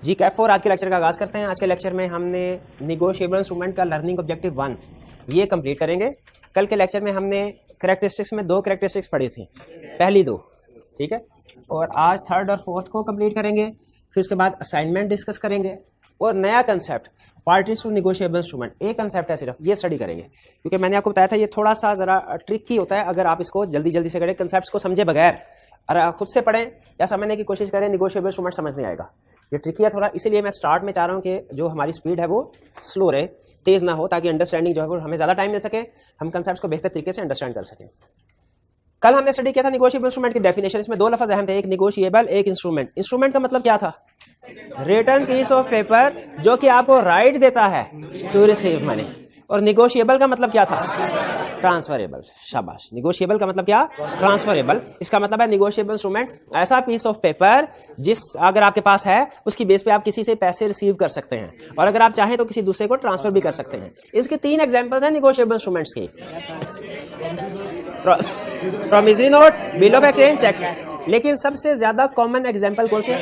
जी कैफ 4 आज के लेक्चर का आगाज़ करते हैं। आज के लेक्चर में हमने निगोशिएबल इंस्ट्रूमेंट का लर्निंग ऑब्जेक्टिव 1 ये कंप्लीट करेंगे। कल के लेक्चर में हमने करैक्टरिस्टिक्स में दो करैक्टरिस्टिक्स पढ़ी थी, पहली दो, ठीक है। और आज थर्ड और फोर्थ को कंप्लीट करेंगे। फिर उसके बाद असाइनमेंट डिस्कस करेंगे और नया concept parties to negotiable instrument, एक कंसेप्ट है सिर्फ, ये स्टडी करेंगे। क्योंकि मैंने आपको बताया था ये थोड़ा सा ज़रा ट्रिकी होता है अगर आप इसको जल्दी जल्दी से करें, कंसेप्ट को समझे बगैर और खुद से पढ़ें या समझने की कोशिश करें, निगोशिएबल इंस्ट्रूमेंट समझ नहीं आएगा। ये ट्रिकी है थोड़ा, इसीलिए मैं स्टार्ट में चाह रहा हूँ कि जो हमारी स्पीड है वो स्लो रहे, तेज़ ना हो, ताकि अंडरस्टैंडिंग जो है वो हमें ज़्यादा टाइम मिल सके, हम कंसेप्ट्स को बेहतर तरीके से अंडरस्टैंड कर सकें। कल हमने स्टडी किया था निगोशिएबल इंस्ट्रूमेंट की डेफिनेशन। इसमें दो लफ्ज़ अहम थे, एक निगोशिएबल, एक इंस्ट्रूमेंट। इंस्ट्रूमेंट का मतलब क्या था? रिटन पीस ऑफ पेपर जो कि आपको राइट देता है टू रिसीव मनी। और निगोशिएबल का मतलब क्या था? ट्रांसफरेबल। शाबाश। निगोशिएबल का मतलब क्या? ट्रांसफरेबल। इसका मतलब है निगोशिएबल इंस्ट्रूमेंट ऐसा पीस ऑफ पेपर जिस अगर आपके पास है उसकी बेस पे आप किसी से पैसे रिसीव कर सकते हैं और अगर आप चाहें तो किसी दूसरे को ट्रांसफर भी कर सकते हैं। इसके तीन एग्जांपल्स हैं निगोशिएबल इंस्ट्रूमेंट्स की। Promissory note, bill of exchange, cheque. लेकिन सबसे ज्यादा कॉमन एग्जांपल कौन से?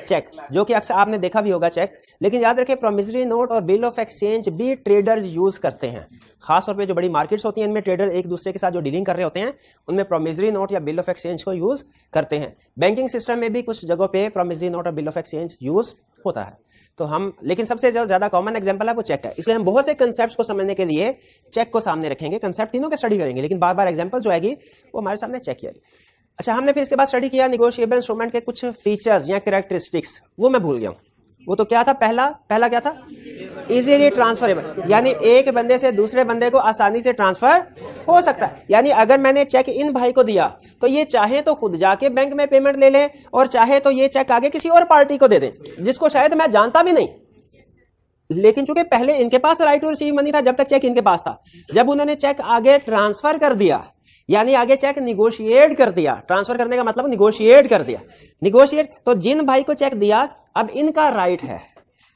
चेक, जो कि अक्सर आपने देखा भी होगा चेक। लेकिन याद रखें प्रॉमिसरी नोट और बिल ऑफ एक्सचेंज भी ट्रेडर्स यूज करते हैं। खासतौर पे जो बड़ी मार्केट्स होती हैं इनमें ट्रेडर एक दूसरे के साथ जो डीलिंग कर रहे होते हैं उनमें प्रॉमिसरी नोट या बिल ऑफ एक्सचेंज को यूज करते हैं। बैंकिंग सिस्टम में भी कुछ जगहों पे प्रॉमिसरी नोट और बिल ऑफ एक्सचेंज यूज होता है। तो हम लेकिन सबसे जो ज्यादा कॉमन एग्जांपल है वो चेक है। इसलिए हम बहुत से कंसेप्ट्स को समझने के लिए चेक को सामने रखेंगे। कंसेप्ट तीनों के स्टडी करेंगे लेकिन बार बार एग्जांपल जो आएगी वो हमारे सामने चेक की आएगी। अच्छा, हमने फिर इसके बाद स्टडी किया निगोशिएबल इंस्ट्रूमेंट के कुछ फीचर्स या कैरेक्टरिस्टिक्स, वो मैं भूल गया हूं। वो तो क्या था? पहला क्या था? इजीली ट्रांसफरेबल, यानी एक बंदे से दूसरे बंदे को आसानी से ट्रांसफर हो सकता है। यानी अगर मैंने चेक इन भाई को दिया तो ये चाहे तो खुद जाके बैंक में पेमेंट ले ले और चाहे तो ये चेक आगे किसी और पार्टी को दे दे जिसको शायद मैं जानता भी नहीं। लेकिन चूंकि पहले इनके पास राइट टू रिसीव मनी था जब तक चेक इनके पास था, जब उन्होंने चेक आगे ट्रांसफर कर दिया यानी आगे चेक निगोशिएट कर दिया, ट्रांसफर करने का मतलब निगोशिएट कर दिया, निगोशिएट, तो जिन भाई को चेक दिया अब इनका राइट है,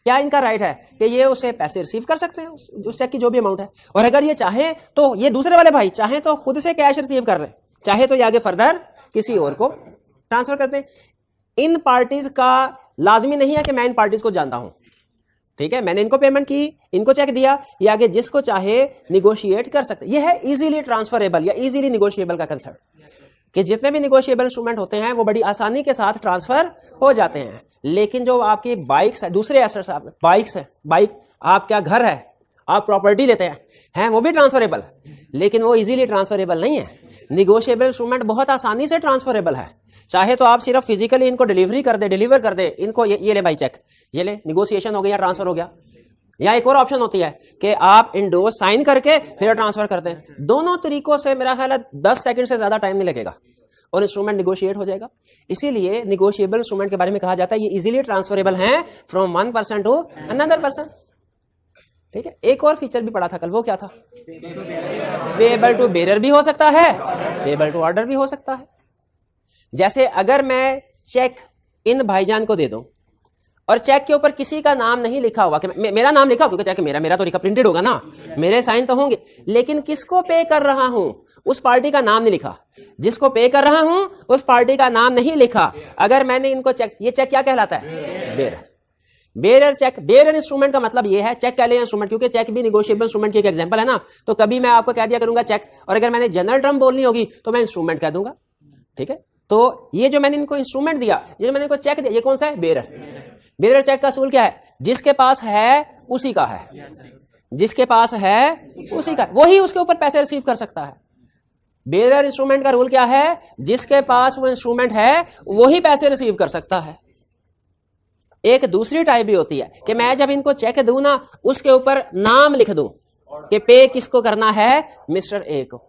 क्या इनका राइट है कि ये उसे पैसे रिसीव कर सकते हैं उस चेक की जो भी अमाउंट है। और अगर ये चाहे तो ये दूसरे वाले भाई चाहे तो खुद से कैश रिसीव कर रहे, चाहे तो ये आगे फर्दर किसी और को ट्रांसफर करते हैं। इन पार्टीज का लाजमी नहीं है कि मैं इन पार्टीज को जानता हूं, ठीक है। मैंने इनको पेमेंट की, इनको चेक दिया, ये आगे जिसको चाहे निगोशिएट कर सकते। ये है इजीली ट्रांसफरेबल या इजीली निगोशिएबल का कंसेप्ट कि जितने भी निगोशिएबल इंस्ट्रूमेंट होते हैं वो बड़ी आसानी के साथ ट्रांसफर हो जाते हैं। लेकिन जो आपकी बाइक्स है, दूसरे एसेट्स, बाइक्स है, बाइक आपका घर है, आप प्रॉपर्टी लेते हैं वो भी ट्रांसफरेबल, लेकिन वो इजीली ट्रांसफरेबल नहीं है। निगोशिएबल इंस्ट्रूमेंट बहुत आसानी से ट्रांसफरेबल है। चाहे तो आप सिर्फ फिजिकली इनको डिलीवर कर दे इनको, ये ले भाई चेक, ये ले, निगोशिएशन हो गया, ट्रांसफर हो गया। या एक और ऑप्शन होती है कि आप इंडोर्स साइन करके फिर ट्रांसफर कर दें। दोनों तरीकों से मेरा ख्याल है 10 सेकंड से ज्यादा टाइम नहीं लगेगा और इंस्ट्रूमेंट निगोशिएट हो जाएगा। इसीलिए निगोशिएबल इंस्ट्रूमेंट के बारे में कहा जाता है ये इजीली ट्रांसफरेबल हैं from one person to another person, ठीक है। एक और फीचर भी पढ़ा था कल, वो क्या था? पेएबल टू बेरर भी हो सकता है, पेएबल टू ऑर्डर भी हो सकता है। जैसे अगर मैं चेक इन भाईजान को दे दूं और चेक के ऊपर किसी का नाम नहीं लिखा हुआ, कि मेरा नाम लिखा, क्योंकि चेक मेरा तो लिखा प्रिंटेड होगा ना, मेरे साइन तो होंगे, लेकिन किसको पे कर रहा हूं उस पार्टी का नाम नहीं लिखा, जिसको पे कर रहा हूं उस पार्टी का नाम नहीं लिखा। अगर मैंने इनको चेक, ये चेक क्या कहलाता है? Bearer. Bearer check, bearer instrument का मतलब ये है, चेक कह ले इंस्ट्रूमेंट, क्योंकि चेक भी निगोशिएबल इंस्ट्रूमेंट की एक एग्जांपल है ना। तो कभी मैं आपको कह दिया करूंगा चेक, और अगर मैंने जनरल टर्म बोलनी होगी तो मैं इंस्ट्रूमेंट कह दूंगा, ठीक है। तो ये जो मैंने इनको इंस्ट्रूमेंट दिया, ये जो मैंने इनको चेक दिया, ये कौन सा है? बेरर। बेरर चेक का असूल क्या है? जिसके पास है उसी का है, जिसके पास है उसी का, वही उसके ऊपर पैसे रिसीव कर सकता है। बेरर इंस्ट्रूमेंट का रूल क्या है? जिसके पास वो इंस्ट्रूमेंट है वही पैसे रिसीव कर सकता है। एक दूसरी टाइप भी होती है कि मैं जब इनको चेक दूं ना उसके ऊपर नाम लिख दूं कि पे किसको करना है? मिस्टर ए को।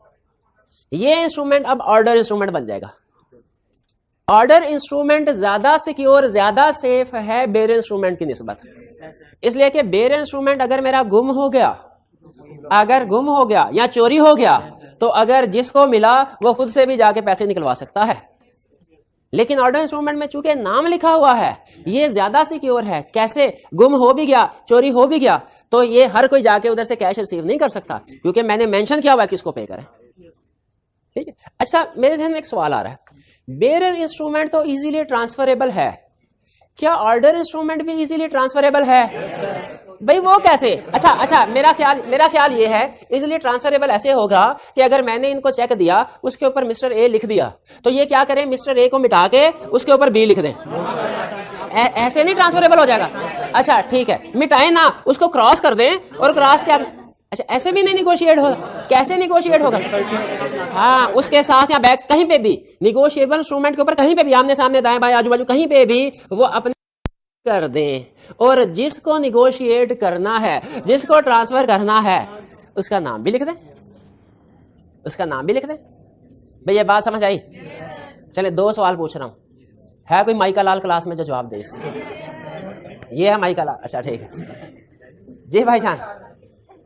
ये इंस्ट्रूमेंट अब ऑर्डर इंस्ट्रूमेंट बन जाएगा। ऑर्डर इंस्ट्रूमेंट ज्यादा सिक्योर, ज्यादा सेफ है बेरर इंस्ट्रूमेंट की निस्बत, इसलिए कि बेरर इंस्ट्रूमेंट अगर मेरा गुम हो गया या चोरी हो गया तो अगर जिसको मिला वो खुद से भी जाके पैसे निकलवा सकता है। लेकिन ऑर्डर इंस्ट्रूमेंट में चूंकि नाम लिखा हुआ है ये ज्यादा सिक्योर है। कैसे? गुम हो भी गया, चोरी हो भी गया तो ये हर कोई जाके उधर से कैश रिसीव नहीं कर सकता, क्योंकि मैंने मेंशन किया हुआ है किसको पे करें, ठीक है। अच्छा, मेरे जहन में एक सवाल आ रहा है, बेरर इंस्ट्रूमेंट तो इजीली ट्रांसफरेबल है, क्या ऑर्डर इंस्ट्रूमेंट भी इजीली ट्रांसफरेबल है? भाई वो कैसे? अच्छा मेरा ख्याल ये है इजीली ट्रांसफरेबल ऐसे होगा कि अगर मैंने इनको चेक दिया, उसके ऊपर मिस्टर ए लिख दिया, तो ये क्या करें, मिस्टर ए को मिटा के उसके ऊपर बी लिख दें। ऐसे नहीं ट्रांसफरेबल हो जाएगा? अच्छा ठीक है, मिटाए ना, उसको क्रॉस कर दें, और क्रॉस क्या, अच्छा ऐसे भी नहीं निगोशिएट होगा? कैसे निगोशिएट होगा? हाँ, उसके साथ या बैक कहीं पे भी निगोशिएबल इंस्ट्रूमेंट के ऊपर कहीं पे भी आमने सामने दाएं बाएं आजू बाजू कहीं पे भी वो अपने कर दें, और जिसको निगोशिएट करना है, जिसको ट्रांसफर करना है, उसका नाम भी लिख दें, उसका नाम भी लिख दें। भाई ये बात समझ आई? चले 2 सवाल पूछ रहा हूं, है कोई माइका लाल क्लास में जो जवाब दे इसके? ये है माइका लाल, अच्छा ठीक है जी भाईजान,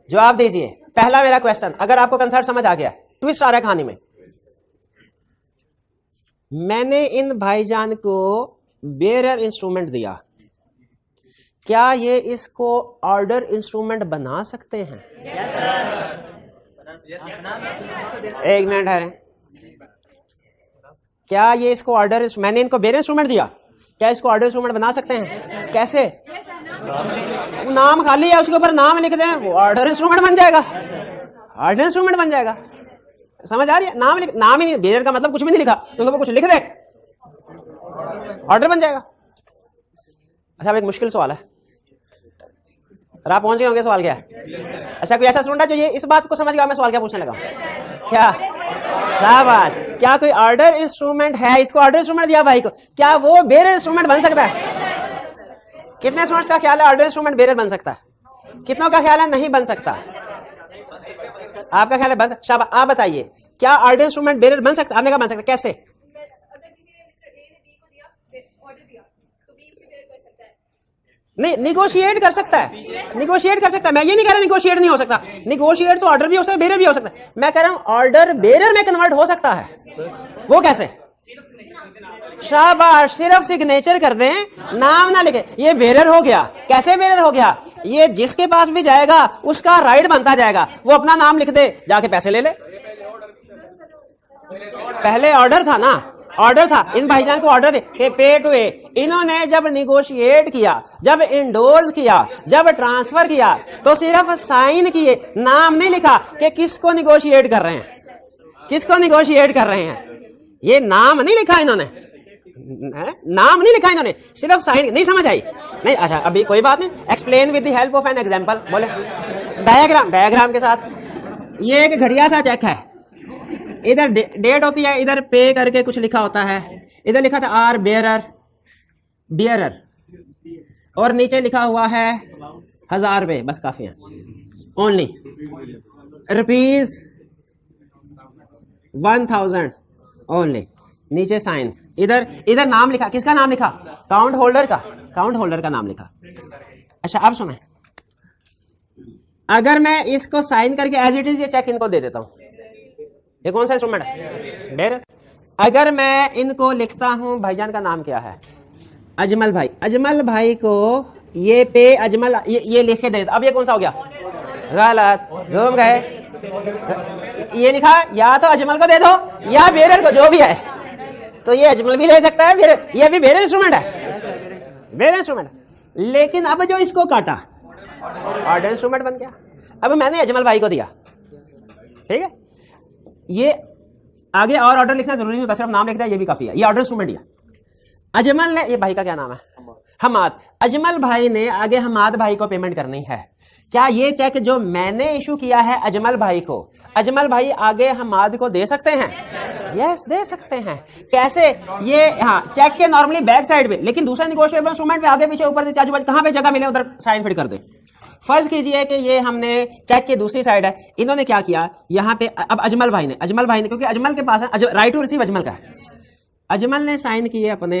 जवाब दीजिए। पहला मेरा क्वेश्चन, अगर आपको कंसेप्ट समझ आ गया, ट्विस्ट आ रहा है कहानी में। मैंने इन भाईजान को बेरर इंस्ट्रूमेंट दिया, क्या ये इसको ऑर्डर इंस्ट्रूमेंट बना सकते हैं? एक मिनट है, क्या ये इसको ऑर्डर, मैंने इनको बेरर इंस्ट्रूमेंट दिया, क्या इसको ऑर्डर इंस्ट्रूमेंट बना सकते हैं? कैसे? नाम खाली है, उसके ऊपर नाम लिख दें, वो ऑर्डर इंस्ट्रूमेंट बन जाएगा, ऑर्डर इंस्ट्रूमेंट बन जाएगा। समझ आ रही है? नाम ही नहीं, बेरर का मतलब कुछ भी नहीं लिखा, तो कुछ लिख दे, ऑर्डर बन जाएगा। अच्छा, अब एक मुश्किल सवाल है, और आप पहुंच गए होंगे, सवाल क्या है? अच्छा, कोई ऐसा स्टूडेंट है जो ये इस बात को समझ गया मैं सवाल क्या पूछने लगा? क्या? शाबाश। क्या कोई ऑर्डर इंस्ट्रूमेंट है, इसको ऑर्डर इंस्ट्रूमेंट दिया भाई को, क्या वो बेरर इंस्ट्रूमेंट बन सकता है? कितने स्टूडेंट्स का ख्याल है ऑर्डर इंस्ट्रूमेंट बेरर बन सकता है? कितनों का ख्याल है नहीं बन सकता? आपका ख्याल है बन सकता? शाबाश। आप बताइए, क्या ऑर्डर इंस्ट्रूमेंट बेरर बन सकता? आपने कहा बन सकता, कैसे? नहीं, निगोशिएट कर सकता है, निगोशिएट कर सकता है। मैं ये नहीं कह रहा निगोशिएट नहीं हो सकता, निगोशिएट तो ऑर्डर भी हो सकता है, बेरर भी हो सकता है। मैं कह रहा हूं ऑर्डर बेरर में कन्वर्ट हो सकता है। वो कैसे? शाबाश, सिर्फ सिग्नेचर कर दें, नाम ना लिखे, ये बेरर हो गया। कैसे बेरर हो गया? ये जिसके पास भी जाएगा उसका राइट बनता जाएगा, वो अपना नाम लिख दे, जाके पैसे ले ले। पहले ऑर्डर था ना, ऑर्डर था, इन भाईजान को ऑर्डर थे कि पे टू ए। इन्होंने जब निगोशिएट किया, जब इंडोर्स किया, जब ट्रांसफर किया, तो सिर्फ साइन किए, नाम नहीं लिखा कि किसको निगोशिएट कर रहे हैं, किसको निगोशिएट कर रहे हैं। ये नाम नहीं लिखा इन्होंने, नाम नहीं लिखा इन्होंने, सिर्फ साइन। नहीं समझ आई? नहीं, अच्छा अभी कोई बात नहीं, explain with the help of an example. बोले डायग्राम के साथ। ये एक घड़िया सा चेक है, इधर डेट होती है, इधर पे करके कुछ लिखा होता है, इधर लिखा था आर बियरर, और नीचे लिखा हुआ है 1000 रुपए, बस काफी है, ओनली ₹1000 ओनली। नीचे साइन, इधर नाम लिखा, किसका नाम लिखा? काउंट होल्डर का नाम लिखा। अच्छा अब सुने, अगर मैं इसको साइन करके एज इट इज ये चेक इनको दे देता हूं, ये कौन सा इंस्ट्रूमेंट है? बेरर। अगर मैं इनको लिखता हूं, भाईजान का नाम क्या है? अजमल भाई। अजमल भाई को ये पे अजमल ये लिख के दे देता, अब ये कौन सा हो गया? गलत, घूम गए। ये लिखा, या तो अजमल को दे दो या बेरर को, जो भी है। तो ये अजमल भी ले सकता है, बेरर, ये भी बेरर इंस्ट्रूमेंट है, बेरर इंस्ट्रूमेंट। लेकिन अब जो इसको काटा, ऑर्डर इंस्ट्रूमेंट बन गया। अब मैंने अजमल भाई को दिया, ठीक है, ये आगे और ऑर्डर लिखना जरूरी नहीं, बस सिर्फ नाम लिख दिया, ये भी काफी है। ये ऑर्डर इंस्ट्रूमेंट दिया अजमल ने, ये भाई का क्या नाम है? हमाद। अजमल भाई ने आगे हमाद भाई को पेमेंट करनी है। क्या ये चेक जो मैंने इशू किया है अजमल भाई को, अजमल भाई आगे हमाद को दे सकते हैं? यस, दे सकते हैं। कैसे? ये हाँ, चेक के नॉर्मली बैक साइड पे, लेकिन दूसरा निगोशिएबल इंस्ट्रूमेंट पे आगे पीछे ऊपर नीचे आजू बाजू कहां पे जगह मिले उधर साइन फिट कर दे। फर्ज कीजिए कि ये हमने चेक की दूसरी साइड है, इन्होंने क्या किया यहाँ पे, अब अजमल भाई ने क्योंकि अजमल के पास है, राइट टू रिसीव अजमल का है, अजमल ने साइन किए अपने,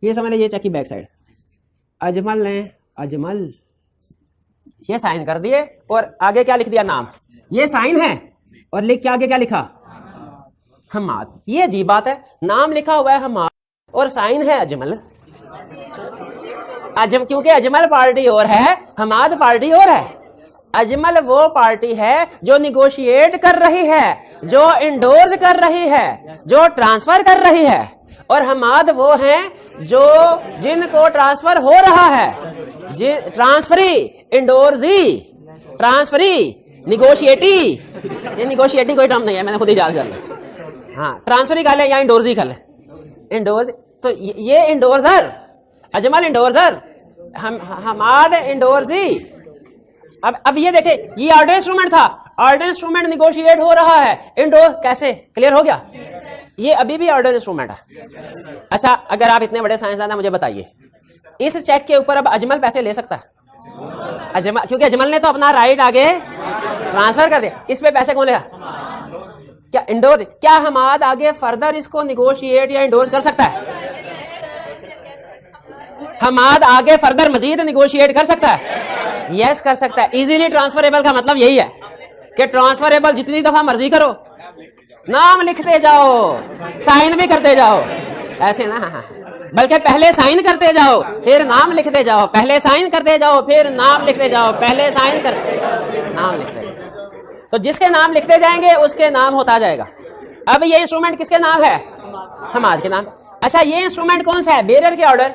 ये समझ ले, ये चेक की बैक साइड, अजमल ये साइन कर दिए, और आगे क्या लिख दिया? नाम। ये साइन है, और लिख के आगे क्या लिखा? हमाद। ये अजीब बात है, नाम लिखा हुआ है हमाद और साइन है अजमल। क्योंकि अजमल पार्टी और है, हमाद पार्टी और है। अजमल वो पार्टी है जो निगोशिएट कर रही है, जो इंडोर्स कर रही है, जो ट्रांसफर कर रही है, और हमाद वो हैं जो जिनको ट्रांसफर हो रहा है, ट्रांसफरी, इंडोर्सी, ट्रांसफरी, निगोशिएटी। ये निगोशिएटी कोई टर्म नहीं है, मैंने खुद ही याद कर लिया। हाँ, ट्रांसफरी कर ले या इंडोर्सी कर ले, इंडोर्स। तो ये इंडोर्सर, अजमल इंडोर्सर, हमाद इंडोर्सी। अब ये देखे, ये ऑर्डर इंस्ट्रूमेंट था, ऑर्डर इंस्ट्रूमेंट निगोशिएट हो रहा है, इंडोर कैसे, क्लियर हो गया? ये अभी भी ऑर्डर इंस्ट्रूमेंट है। अच्छा, अगर आप इतने बड़े साइंसदान हैं, मुझे बताइए इस चेक के ऊपर अब अजमल पैसे ले सकता है? अजमल, क्योंकि अजमल ने तो अपना राइट आगे ट्रांसफर कर दिया, इस पे पैसे कौन लेगा? क्या इंडोर्स? क्या हमाद आगे फर्दर इसको निगोशिएट या इंडोर्स कर सकता है? हमाद आगे फर्दर मजीद निगोशिएट कर सकता है? यस, कर सकता है। इजीली ट्रांसफरेबल का मतलब यही है कि ट्रांसफरेबल जितनी दफा मर्जी करो, नाम लिखते जाओ, साइन भी करते जाओ, ऐसे ना। हाँ, बल्कि पहले साइन करते जाओ फिर नाम लिखते जाओ, पहले साइन करते जाओ फिर नाम लिखते जाओ, पहले साइन कर नाम लिखते जाओ। तो जिसके नाम लिखते जाएंगे उसके नाम होता जाएगा। अब ये इंस्ट्रूमेंट किसके नाम है? हमाद के नाम। अच्छा, ये इंस्ट्रूमेंट कौन सा है? बेरर के ऑर्डर,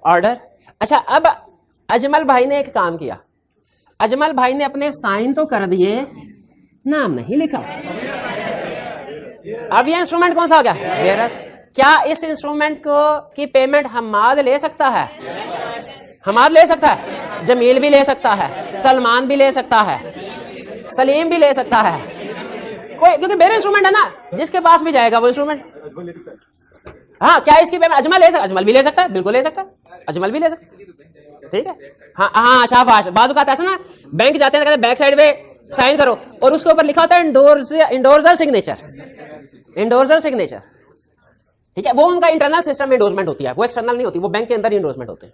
ऑर्डर। अच्छा, अब अजमल भाई ने एक काम किया, अजमल भाई ने अपने साइन तो कर दिए, नाम नहीं लिखा। अब ये इंस्ट्रूमेंट कौन सा हो गया? बेरर। क्या इस इंस्ट्रूमेंट को की पेमेंट हमाद ले सकता है? हमाद ले सकता है, जमील भी ले सकता है, सलमान भी ले सकता है, सलीम भी ले सकता है, कोई, क्योंकि बेरर इंस्ट्रूमेंट है ना, जिसके पास भी जाएगा वो इंस्ट्रूमेंट। हाँ, क्या इसकी पेमेंट अजमल ले सकता? अजमल भी ले सकता है, बिल्कुल ले सकता है, अजमल भी ले सकता है। ठीक है। हाँ हाँ, शाबाश। बाजू का ऐसा ना, बैंक जाते हैं, कहते बैक साइड पे साइन करो और उसके ऊपर लिखा होता है इंडोर्सर सिग्नेचर, इंडोर्सर सिग्नेचर। ठीक है, वो उनका इंटरनल सिस्टम में इंडोर्समेंट होती है, वो एक्सटर्नल नहीं होती, वो बैंक के अंदर ही इंडोर्समेंट होते हैं।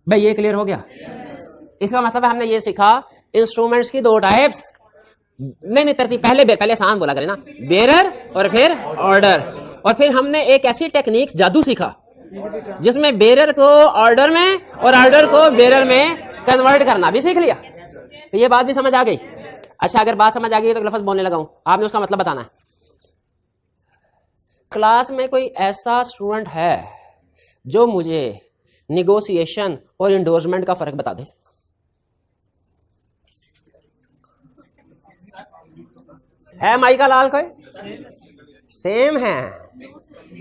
भाई ये क्लियर हो गया? इसका मतलब है हमने ये सीखा इंस्ट्रूमेंट्स की दो टाइप्स। नहीं तरतीब, पहले आसान बोला करें ना, बेरर और फिर ऑर्डर। और फिर हमने एक ऐसी टेक्निक जादू सीखा जिसमें बेरर को ऑर्डर में और ऑर्डर को बेरर में कन्वर्ट करना भी सीख लिया। तो ये बात भी समझ आ गई? अच्छा, अगर बात समझ आ गई तो लफ्ज़ बोलने लगा हूं, आपने उसका मतलब बताना है। क्लास में कोई ऐसा स्टूडेंट है जो मुझे निगोशिएशन और इंडोर्समेंट का फर्क बता दे? है माइका लाल कोई? सेम है,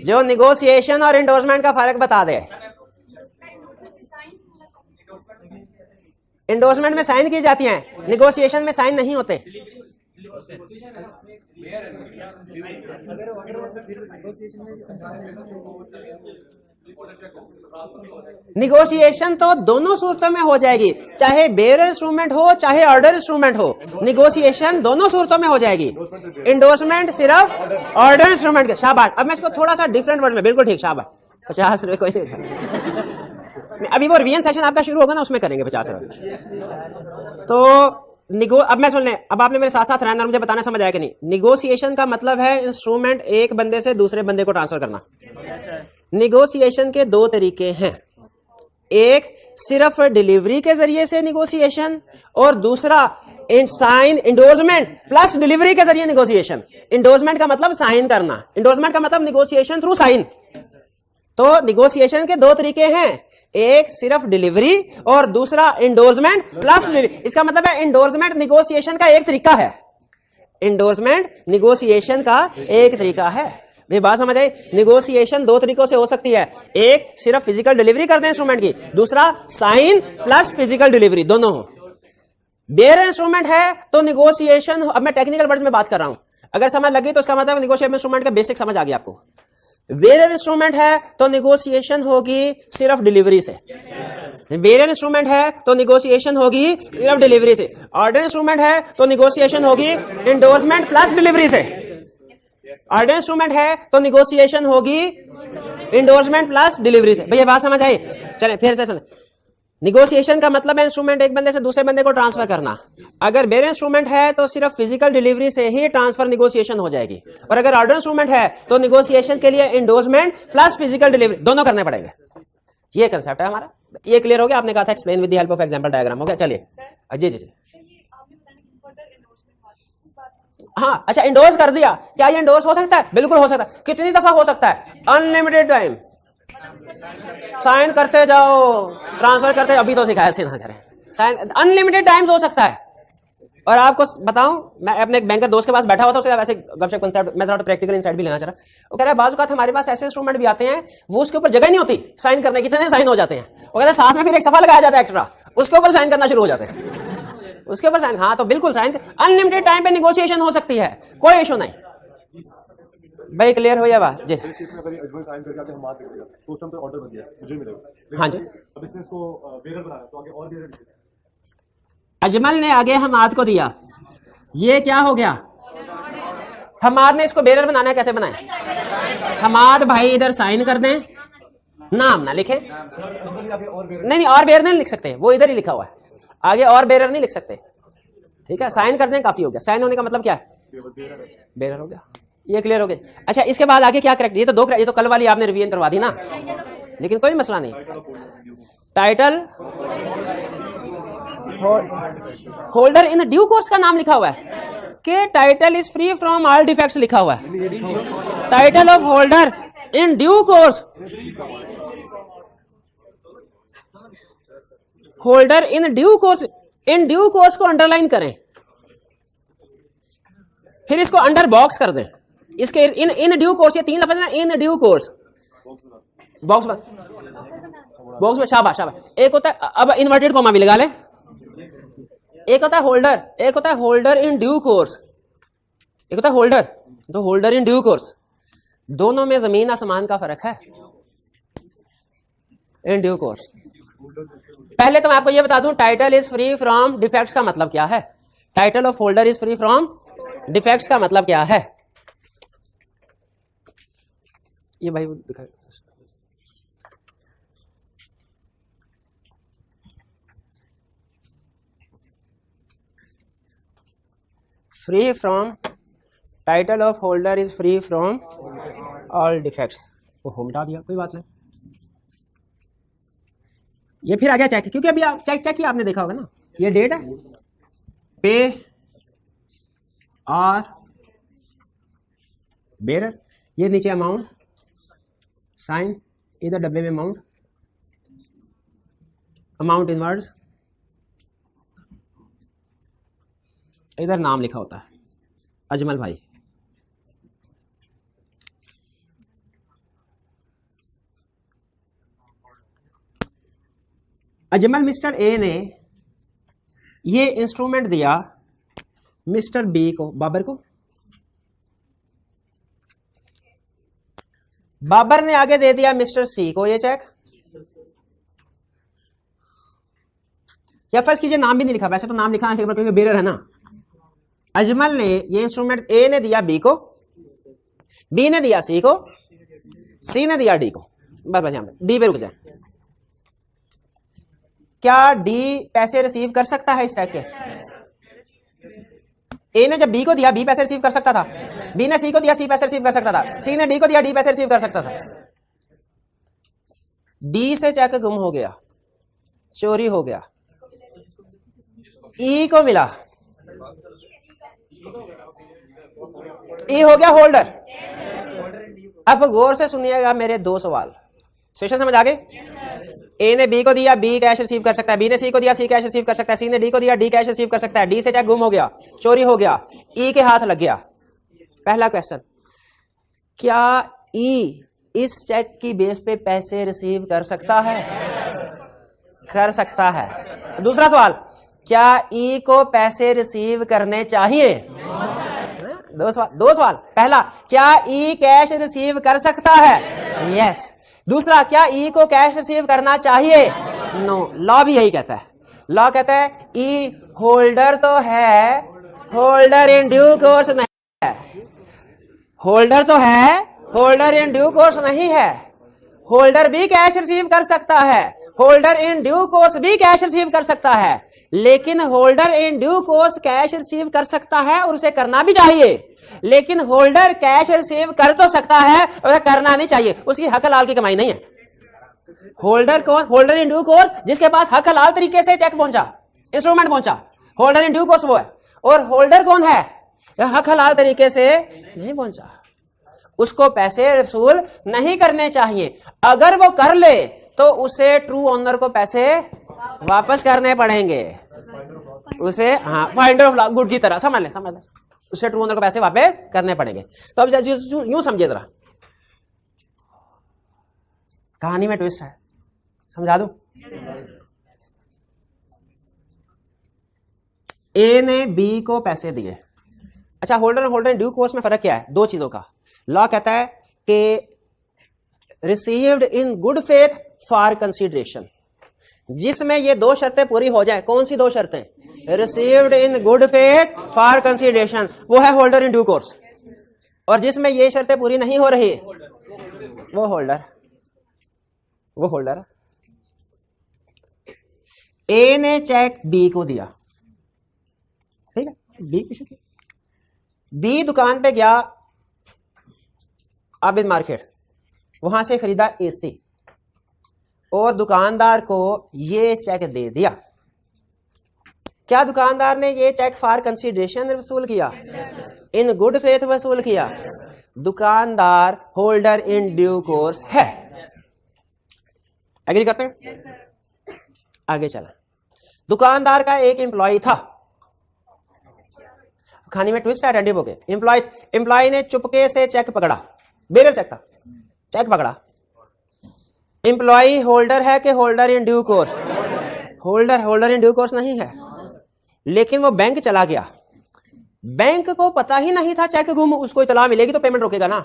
जो निगोशिएशन और इंडोर्समेंट का फर्क बता दे। इंडोर्समेंट में साइन की जाती हैं, निगोशिएशन में साइन नहीं होते। निगोशिएशन तो दोनों सूरतों में हो जाएगी, चाहे बेरर इंस्ट्रूमेंट हो चाहे ऑर्डर इंस्ट्रूमेंट हो, निगोशिएशन दोनों सूरतों में हो जाएगी। इंडोर्समेंट सिर्फ ऑर्डर इंस्ट्रूमेंट के। शाबाश। अब मैं इसको थोड़ा सा डिफरेंट वर्ड में, बिल्कुल ठीक, शाबाश। 50 रुपए कोई नहीं, अभी वो रिवीजन सेशन आपका शुरू होगा ना, उसमें करेंगे 50 रुपए। तो अब मैं सुन लें, अब आपने मेरे साथ साथ रहना, मुझे बताना समझ आया कि नहीं। निगोशिएशन का मतलब है इंस्ट्रूमेंट एक बंदे से दूसरे बंदे को ट्रांसफर करना। निगोशिएशन के दो तरीके हैं, एक सिर्फ डिलीवरी के जरिए से निगोशिएशन और दूसरा साइन इंडोर्समेंट प्लस डिलीवरी के जरिए निगोशिएशन। इंडोर्समेंट का मतलब साइन करना, इंडोर्समेंट का मतलब निगोशिएशन थ्रू साइन। तो निगोशिएशन के दो तरीके हैं, एक सिर्फ डिलीवरी और दूसरा इंडोर्समेंट प्लस डिलीवरी। इसका मतलब है इंडोर्समेंट निगोशिएशन का एक तरीका है, इंडोर्समेंट निगोशिएशन का एक तरीका है। ये बात समझ आई? निगोशिएशन दो तरीकों से हो सकती है, एक सिर्फ फिजिकल डिलीवरी करते हैं इंस्ट्रूमेंट की, दूसरा साइन प्लस फिजिकल डिलीवरी दोनों हो। बेरर इंस्ट्रूमेंट है तो निगोशिएशन, अब मैं टेक्निकल वर्ड्स में बात कर रहा हूं, अगर समझ लगी तो इसका मतलब निगोशिएशन इंस्ट्रूमेंट का बेसिक समझ आ गया आपको। बेरर इंस्ट्रूमेंट है तो निगोशिएशन होगी सिर्फ डिलीवरी से, बेरर इंस्ट्रूमेंट है तो निगोशिएशन होगी सिर्फ डिलीवरी से, ऑर्डर इंस्ट्रूमेंट है तो निगोशिएशन होगी इंडोर्समेंट प्लस डिलीवरी से, ऑर्डर इंस्ट्रूमेंट है तो निगोशिएशन होगी इंडोर्समेंट प्लस डिलीवरी से। भैया बात समझ आई? चलें फिर से सुन। निगोशिएशन का मतलब है इंस्ट्रूमेंट एक बंदे से दूसरे बंदे को ट्रांसफर करना। अगर बेरर इंस्ट्रूमेंट है तो सिर्फ फिजिकल डिलीवरी से ही ट्रांसफर निगोशिएशन हो जाएगी, और अगर ऑर्डर इंस्ट्रूमेंट है तो निगोशिएशन के लिए इंडोर्समेंट प्लस फिजिकल डिलीवरी दोनों करने पड़ेंगे। ये कंसेप्ट है हमारा। ये क्लियर हो गया? आपने कहा था explain with the help of example diagram, हो गया? चलिए जी जी जी। हाँ अच्छा, इंडोर्स कर दिया, क्या ये इंडोर्स हो सकता है? बिल्कुल हो सकता है। कितनी दफा हो सकता है? Unlimited time. साइन करते जाओ, ट्रांसफर करते, अभी तो सिखाया से ना करें, साइन अनलिमिटेड टाइम्स हो सकता है। और आपको बताऊं, मैं अपने एक बैंकर दोस्त के पास बैठा हुआ था, उसके वैसे गपशप कंसेप्ट मैं थोड़ा प्रैक्टिकल इनसाइट भी लेना चाह रहा। वो कह रहा है बाजू का हमारे पास ऐसे इंस्ट्रूमेंट भी आते हैं वो उसके ऊपर जगह नहीं होती साइन करने की, इतने साइन हो जाते हैं। वो कह रहा है साथ में फिर एक सफा लगाया जाता है एक्स्ट्रा, उसके ऊपर साइन करना शुरू हो जाते हैं, उसके ऊपर साइन। हाँ तो बिल्कुल साइन अनलिमिटेड टाइम पे निगोशिएशन हो सकती है, कोई इशू नहीं। भाई क्लियर हो या बात जी? साइन करके आगे हम बात करेंगे तो उस टाइम पे ऑर्डर बन गया, मुझे मिलेगा। हाँ जी। अब इसने इसको बेरर बनाया तो आगे और बेरर। अजमल ने आगे हमाद को दिया, ये क्या हो गया? हमाद ने इसको बेरर बनाना है, कैसे बनाए? हमाद भाई इधर साइन कर दें, नाम ना लिखे, नहीं और बेरर नहीं लिख सकते, वो इधर ही लिखा हुआ है, आगे और बेरर नहीं लिख सकते। ठीक है, साइन कर दें काफी हो गया। साइन होने का मतलब क्या है? बेरर हो गया। ये क्लियर हो गया। अच्छा इसके बाद आगे क्या करेक्ट? ये तो ये तो कल वाली आपने रिवीजन करवा दी ना, लेकिन कोई मसला नहीं। Title holder in due course का नाम लिखा हुआ है कि title is free from all defects लिखा हुआ है। Title of holder in due course, holder in due course, in due course को अंडरलाइन करें, फिर इसको अंडर बॉक्स कर दें। इसके इन ड्यू कोर्स, ये तीन लफ्ज है ना, इन ड्यू कोर्स, बॉक्स बॉक्स में, शाबाश शाबाश। एक होता है, अब इन्वर्टेड कॉमा भी लगा ले, एक होता है होल्डर, एक होता है होल्डर इन ड्यू कोर्स, एक होता है होल्डर, तो होल्डर इन ड्यू कोर्स, दोनों में जमीन आसमान का फर्क है। इन ड्यू कोर्स, पहले तो मैं आपको यह बता दूं title is free from defects का मतलब क्या है। Title of holder is free from defects का मतलब क्या है? ये भाई दिखाए, free from, title of holder is free from all defects. वो मिटा दिया, कोई बात नहीं। ये फिर आ गया चेक, क्योंकि अभी आप चेक किया आपने, देखा होगा ना, ये डेट है, पे और बेरर, ये नीचे अमाउंट, साइन, इधर डब्बे में अमाउंट, अमाउंट इनवर्ड्स, इधर नाम लिखा होता है अजमल भाई। अजमल मिस्टर ए ने ये इंस्ट्रूमेंट दिया मिस्टर बी को, बाबर को, बाबर ने आगे दे दिया मिस्टर सी को ये चेक, या फर्ज कीजिए नाम भी नहीं लिखा, वैसे तो नाम लिखा है क्योंकि बेरर है ना। अजमल ने ये इंस्ट्रूमेंट ए ने दिया बी को, बी ने दिया सी को, सी ने दिया डी को। बस यहां पर डी पे रुक जाए। क्या डी पैसे रिसीव कर सकता है इस चेक के? ए ने जब बी को दिया बी पैसे रिसीव कर सकता था, बी ने सी को दिया सी पैसे रिसीव कर सकता था, सी ने डी को दिया डी पैसे रिसीव कर सकता था। डी से चेक गुम हो गया, चोरी हो गया, ई को मिला, ई हो गया होल्डर। अब गौर से सुनिएगा मेरे दो सवाल, सिचुएशन समझ आ गए? ए ने बी को दिया बी कैश रिसीव कर सकता है, बी ने सी को दिया सी कैश रिसीव कर सकता है, सी ने डी को दिया डी कैश रिसीव कर सकता है, डी से चेक गुम हो गया, चोरी हो गया, ई के हाथ लग गया। पहला क्वेश्चन, क्या ई इस चेक की बेस पे पैसे रिसीव कर सकता है? कर सकता है। दूसरा सवाल, क्या ई को पैसे रिसीव करने चाहिए? दो सवाल। पहला, क्या ई कैश रिसीव कर सकता है? यस। दूसरा, क्या ई को कैश रिसीव करना चाहिए? नो। लॉ भी यही कहता है, लॉ कहता है ई होल्डर तो है, होल्डर इन ड्यू कोर्स नहीं है। होल्डर तो है, होल्डर इन ड्यू कोर्स नहीं है। होल्डर भी कैश रिसीव कर सकता है, होल्डर इन ड्यू कोर्स भी कैश रिसीव कर सकता है, लेकिन holder in due course cash receive कर सकता है और उसे करना भी चाहिए, लेकिन होल्डर कैश रिसीव कर तो सकता है और करना नहीं चाहिए, उसकी हक हलाल की कमाई नहीं है। होल्डर कौन? होल्डर इन ड्यू कोर्स जिसके पास हक हलाल तरीके से चेक पहुंचा, इंस्ट्रूमेंट पहुंचा, होल्डर इन ड्यू कोर्स वो है। और होल्डर कौन है? या हक हलाल तरीके से नहीं पहुंचा, उसको पैसे वसूल नहीं करने चाहिए। अगर वो कर ले तो उसे ट्रू ओनर को पैसे वापस करने पड़ेंगे, उसे हाँ फाइंडर ऑफ लॉ गुड की तरह समझ ले, उसे ट्रू ओनर को पैसे वापस करने पड़ेंगे। तो अब यूं समझिए जरा, कहानी में ट्विस्ट है, समझा दूं। ए ने बी को पैसे दिए। अच्छा, होल्डर और होल्डर इन ड्यू कोर्स में फर्क क्या है? दो चीजों का। लॉ कहता है कि received in good faith for consideration, जिसमें ये दो शर्तें पूरी हो जाए। कौन सी दो शर्तें? Received in good faith for consideration, वो है होल्डर इन ड्यू कोर्स। और जिसमें ये शर्तें पूरी नहीं हो रही वो होल्डर। ए ने चेक बी को दिया, ठीक है, बी इशू किया। बी दुकान पे गया आबिद मार्केट, वहां से खरीदा एसी और दुकानदार को ये चेक दे दिया। क्या दुकानदार ने ये चेक फॉर कंसीडरेशन वसूल किया? इन गुड फेथ वसूल किया। दुकानदार होल्डर इन ड्यू कोर्स है। एग्री करते हैं? आगे चला। दुकानदार का एक एम्प्लॉय था, कहानी में ट्विस्ट है अटेंटिव होके। एम्प्लॉय ने चुपके से चेक पकड़ा, बेरर चेक था, चेक पकड़ा। एम्प्लॉय होल्डर है कि holder in due course? Holder in due course नहीं है, लेकिन वो बैंक चला गया। बैंक को पता ही नहीं था चेक गुम, उसको इतला मिलेगी तो पेमेंट रोकेगा ना,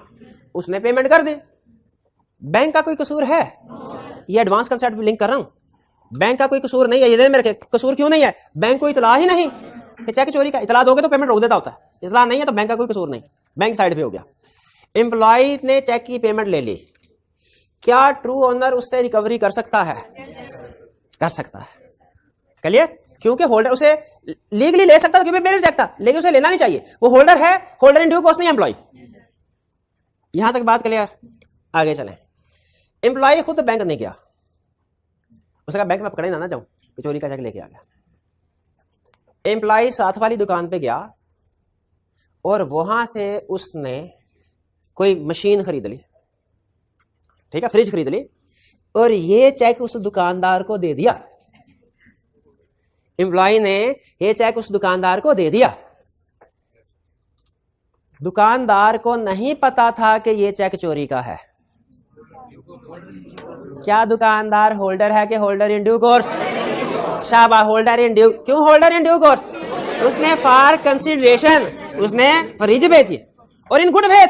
उसने पेमेंट कर दी। बैंक का कोई कसूर है? ये एडवांस कंसेप्ट लिंक कर रहा हूं, बैंक का कोई कसूर नहीं है। ये मेरे कसूर क्यों नहीं है? बैंक को इतला ही नहीं कि चेक चोरी का। इतला दोगे तो पेमेंट रोक देता होता है, इतला नहीं है तो बैंक का कोई कसूर नहीं, बैंक साइड पे हो गया। एम्प्लॉय ने चेक की पेमेंट ले ली, क्या ट्रू ओनर उससे रिकवरी कर सकता है? कर सकता है। क्लियर? क्योंकि होल्डर उसे लीगली ले सकता था क्योंकि बेरर चेक था, लेकिन उसे लेना नहीं चाहिए। वो होल्डर है, होल्डर इन ड्यू कोर्स नहीं एम्प्लॉय। यहां तक बात क्लियर? आगे चलें। एम्प्लॉय खुद बैंक नहीं गया, उसने कहा बैंक में पकड़े ना जाऊं, चोरी का चेक लेके आ गया। एम्प्लॉय साथ वाली दुकान पे गया और वहां से उसने कोई मशीन खरीद ली, ठीक है, फ्रिज खरीद ली, और ये चेक उस दुकानदार को दे दिया। एम्प्लॉय ने ये चेक उस दुकानदार को दे दिया। दुकानदार को नहीं पता था कि ये चेक चोरी का है। क्या दुकानदार होल्डर है कि होल्डर इन ड्यू कोर्स? शाबा, होल्डर इन ड्यू। क्यों होल्डर इन ड्यू कोर्स? उसने फॉर कंसीडरेशन उसने फ्रिज बेची और इन गुड फेथ,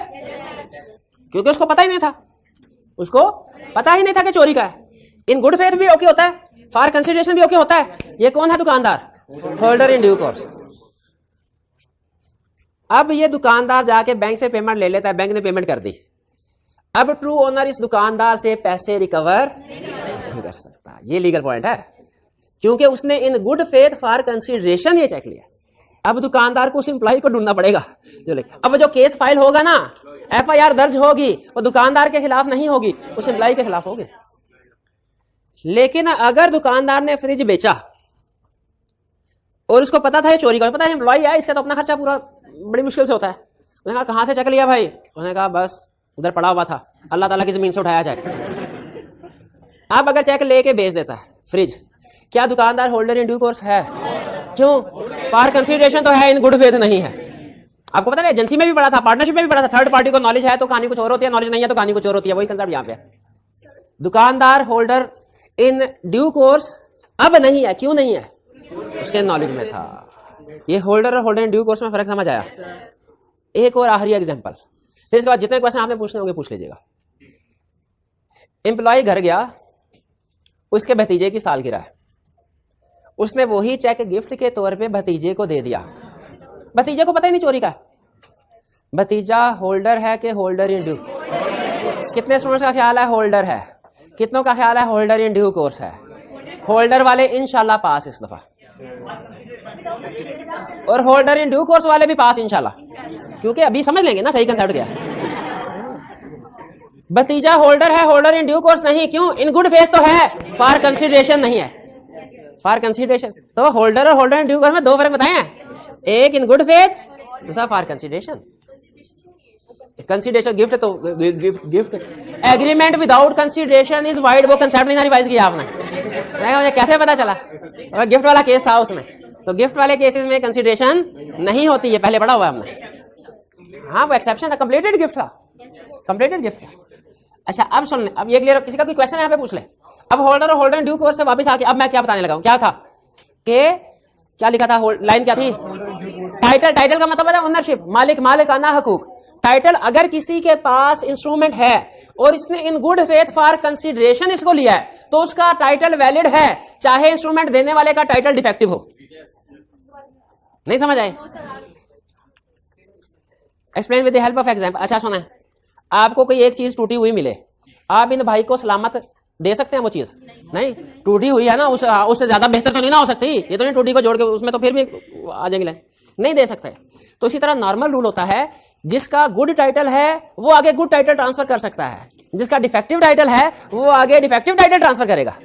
क्योंकि उसको पता ही नहीं था, उसको पता ही नहीं था कि चोरी का है। इन गुड फेथ भी ओके होता है, फॉर कंसीडरेशन भी ओके होता है। ये कौन है दुकानदार? Holder in due course. अब ये दुकानदार जाके बैंक से पेमेंट ले लेता है, बैंक ने पेमेंट कर दी। अब ट्रू ओनर इस दुकानदार से पैसे रिकवर नहीं कर सकता। ये लीगल पॉइंट है, क्योंकि उसने इन गुड फेथ फॉर कंसीडरेशन ये चेक लिया। अब दुकानदार को उस एम्प्लॉय को ढूंढना पड़ेगा जो ले। अब जो केस फाइल होगा ना, एफआईआर दर्ज होगी, वो दुकानदार के खिलाफ नहीं होगी, उस एम्प्लॉय के खिलाफ होगी। लेकिन अगर दुकानदार ने फ्रिज बेचा और उसको पता था ये चोरी का, पता है एम्प्लॉय है, इसका तो अपना खर्चा पूरा बड़ी मुश्किल से होता है। उसने कहा कहां से चेक लिया भाई? उसने कहा बस उधर पड़ा हुआ था, अल्लाह ताला की जमीन से उठाया चेक। अब अगर चेक लेके बेच देता है फ्रिज, क्या दुकानदार होल्डर इन ड्यू कोर्स है? क्यों? फॉर कंसीडरेशन तो है, इन गुड फेथ नहीं है। आपको पता है एजेंसी में भी पढ़ा था, पार्टनरशिप में भी पढ़ा था। थर्ड पार्टी को नॉलेज है तो कहानी कुछ और होती है, नॉलेज नहीं है तो कहानी कुछ और होती है। वही कंसेप्ट यहाँ पे। दुकानदार होल्डर इन ड्यू कोर्स अब नहीं है। क्यों नहीं है? उसके नॉलेज में था। ये होल्डर और होल्डर इन ड्यू कोर्स में फर्क समझ आया? एक और आखिरी एग्जांपल, फिर इसके बाद जितने क्वेश्चन आपने पूछने होंगे पूछ लीजिएगा। एम्प्लॉय घर गया, उसके भतीजे की सालगिरह है, उसने वही चेक गिफ्ट के तौर पे भतीजे को दे दिया। भतीजे को पता ही नहीं चोरी का है। भतीजा होल्डर है कि होल्डर इन ड्यू? कितने स्टूडेंट्स का ख्याल है होल्डर है? कितनों का ख्याल है होल्डर इन ड्यू कोर्स है? होल्डर वाले इंशाल्लाह पास इस दफा, और होल्डर इन ड्यू कोर्स वाले भी पास इंशाल्लाह, क्योंकि अभी समझ लेंगे ना सही कंसेप्ट क्या है। भतीजा होल्डर है, होल्डर इन ड्यू कोर्स नहीं। क्यों? इन गुड फेथ तो है, फॉर कंसीडरेशन नहीं है। फॉर कंसीडरेशन तो होल्डर और होल्डर इन ड्यू कोर्स में दो फर्क बताए हैं, एक इन गुड फेथ दूसरा फॉर कंसिडरेशन, कंसिडरेशन गिफ्ट तो gift agreement without consideration is wide, वो कंसेप्ट नहीं रिवाइज किया आपने। मुझे कैसे पता चला? अगर गिफ्ट वाला केस था उसमें, तो गिफ्ट वाले केसेस में कंसिडरेशन नहीं होती है, पहले पढ़ा हुआ है हमने। हाँ वो एक्सेप्शन था, कंप्लीटेड गिफ्ट था, कंप्लीटेड गिफ्ट था। अच्छा अब सुन ले, अब ये क्लियर, किसी का कोई क्वेश्चन यहाँ पे पूछ ले। अब होल्डर और होल्डर ड्यू कोर्स से वापस आके अब मैं क्या बताने लगा हूँ, क्या था कि क्या लिखा था, लाइन क्या थी, टाइटल, टाइटल का मतलब है ओनरशिप, मालिक, मालिकाना हकूक। टाइटल अगर किसी के पास इंस्ट्रूमेंट है और इसने इन गुड फेथ फॉर कंसीडरेशन इसको लिया है, तो उसका टाइटल वैलिड है, चाहे इंस्ट्रूमेंट देने वाले का टाइटल डिफेक्टिव हो। नहीं समझ आए? Explain with the help of example. अच्छा सुना, आपको कोई एक चीज टूटी हुई मिले, आप इन भाई को सलामत दे सकते हैं वो चीज? नहीं, टूटी हुई है ना, उससे ज्यादा बेहतर तो नहीं ना हो सकती, ये तो नहीं टूटी को जोड़ के उसमें तो फिर भी आ जाएंगे, नहीं दे सकते। तो इसी तरह नॉर्मल रूल होता है, जिसका गुड टाइटल है वो आगे गुड टाइटल ट्रांसफर कर सकता है, जिसका डिफेक्टिव टाइटल है वो आगे डिफेक्टिव टाइटल ट्रांसफर करेगा।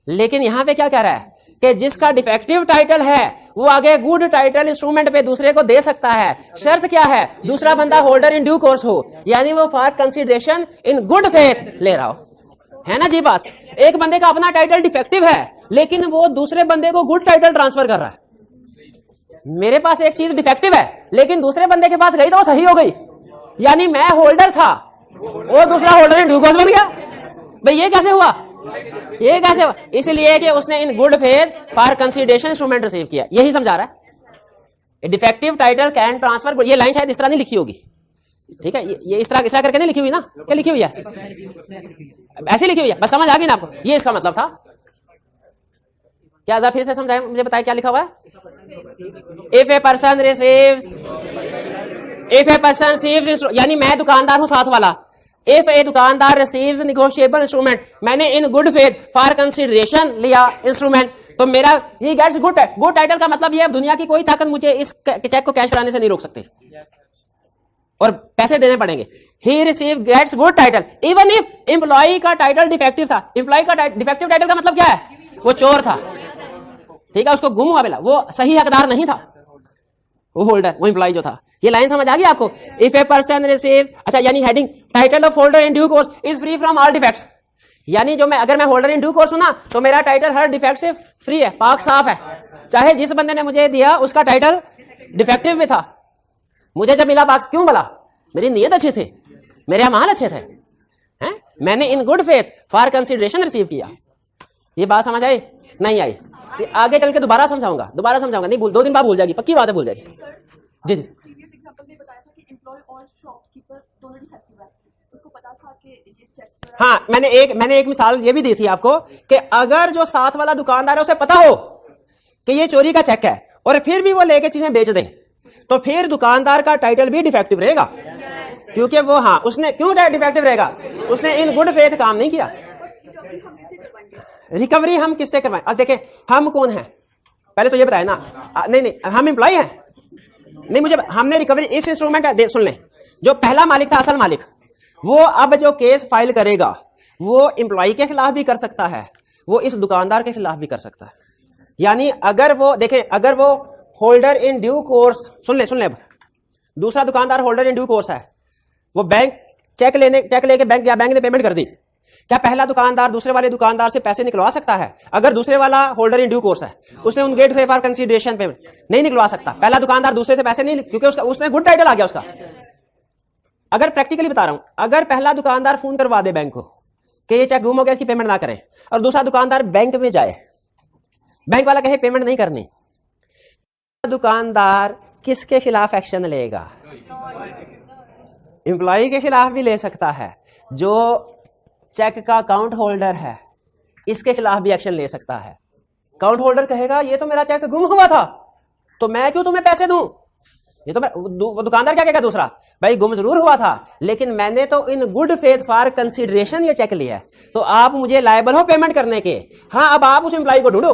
लेकिन यहां पे क्या कह रहा है कि जिसका डिफेक्टिव टाइटल है वो आगे गुड टाइटल इंस्ट्रूमेंट पे दूसरे को दे सकता है। शर्त क्या है? दूसरा बंदा होल्डर इन ड्यू कोर्स हो, यानी वो for consideration in good faith ले रहा हो, है ना जी बात। एक बंदे का अपना टाइटल डिफेक्टिव है लेकिन वो दूसरे बंदे को गुड टाइटल ट्रांसफर कर रहा है। मेरे पास एक चीज डिफेक्टिव है लेकिन दूसरे बंदे के पास गई तो वो सही हो गई, यानी मैं होल्डर था और दूसरा होल्डर इन ड्यू कोर्स बन गया। भाई ये कैसे हुआ? ये कैसे हुआ? इसलिए कि उसने इन good faith for consideration instrument receive किया, यही समझा रहा है। डिफेक्टिव टाइटल कैन ट्रांसफर, ये लाइन शायद इस तरह नहीं लिखी होगी, ठीक है, ये इस तरह करके नहीं लिखी हुई ना, क्या लिखी हुई है? ऐसी लिखी हुई है, बस समझ आ गई ना आपको, ये इसका मतलब था। क्या जरा फिर से समझाए, मुझे बताए क्या लिखा हुआ है? If a person receives, if a person receives, यानी मैं दुकानदार हूं साथ वाला, इफ ए दुकानदार रिसीव्स नेगोशिएबल इंस्ट्रूमेंट, मैंने in good faith for consideration लिया इंस्ट्रूमेंट, तो मेरा ही गेट्स गुड गुड टाइटल का मतलब ये दुनिया की कोई ताकत मुझे इस चेक को कैश कराने से नहीं रोक सकती और पैसे देने पड़ेंगे। He receive gets good title even if employ का टाइटल डिफेक्टिव था। एम्प्लॉय का डिफेक्टिव टाइटल का मतलब क्या है? वो चोर था, ठीक है, उसको गुम हुआ मिला, वो सही हकदार नहीं था, वो होल्डर, वो एम्प्लॉय जो था। ये लाइन समझ आ गई आपको? इफ ए पर्सन रिसीव, अच्छा यानी heading title of holder in due course is free from all defects, यानी जो मैं अगर मैं होल्डर इन ड्यू कोर्स हूं ना तो मेरा टाइटल हर डिफेक्ट से फ्री है, पाक साफ है। चाहे जिस बंदे ने मुझे दिया उसका टाइटल डिफेक्टिव में था, मुझे जब मिला पाक, क्यों मिला? मेरी नीयत अच्छे थे, मेरे अमाल अच्छे थे, हैं? मैंने in good faith for consideration receive किया। ये बात समझ आई? नहीं आई? आगे चल के दोबारा समझाऊंगा, नहीं भूल, 2 दिन बाद भूल जाएगी, पक्की बात है, भूल जाएगी। जी जी, हाँ मैंने एक मिसाल ये भी दी थी आपको कि अगर जो साथ वाला दुकानदार है उसे पता हो कि ये चोरी का चेक है और फिर भी वो लेके चीजें बेच दे, तो फिर दुकानदार का टाइटल भी डिफेक्टिव रहेगा, क्योंकि वो, हाँ उसने क्यों डिफेक्टिव रहेगा? उसने इन गुड फेथ काम नहीं किया। रिकवरी हम किससे करवाएं? अब देखें हम कौन हैं, पहले तो ये बताए ना। नहीं हम एम्प्लॉय हैं, नहीं मुझे, हमने रिकवरी इस इंस्ट्रूमेंट का सुन लें, जो पहला मालिक था, असल मालिक, वो अब जो केस फाइल करेगा वो एम्प्लॉय के खिलाफ भी कर सकता है, वो इस दुकानदार के खिलाफ भी कर सकता है। यानी अगर वो देखें, अगर वो होल्डर इन ड्यू कोर्स, सुन ले अब, दूसरा दुकानदार होल्डर इन ड्यू कोर्स है, वो बैंक चेक लेके बैंक ने पेमेंट कर दी, क्या पहला दुकानदार दूसरे वाले दुकानदार से पैसे निकलवा सकता है? अगर दूसरे वाला होल्डर इन ड्यू कोर्स है, उसने उन गेट फॉर कंसीडरेशन पेमेंट नहीं निकलवा सकता। पहला दुकानदार दूसरे से पैसे नहीं, क्योंकि उसने गुड टाइटल आ गया उसका। अगर प्रैक्टिकली बता रहा हूं, अगर पहला दुकानदार फोन करवा दे बैंक को कि ये चेक गुम हो गया, इसकी पेमेंट ना करे, और दूसरा दुकानदार बैंक में जाए, बैंक वाला कहे पेमेंट नहीं करनी, दुकानदार किसके खिलाफ एक्शन लेगा? एम्प्लॉय के खिलाफ भी ले सकता है, जो चेक का अकाउंट होल्डर है इसके खिलाफ भी एक्शन ले सकता है। अकाउंट होल्डर कहेगा ये तो मेरा चेक गुम हुआ था, तो मैं क्यों तुम्हें पैसे दूं? ये तो वो दुकानदार क्या कहेगा दूसरा, भाई गुम जरूर हुआ था लेकिन मैंने तो इन गुड फेथ फॉर कंसीडरेशन ये चेक लिया है, तो आप मुझे लायबल हो पेमेंट करने के। हाँ अब आप उस एम्प्लॉय को ढूंढो।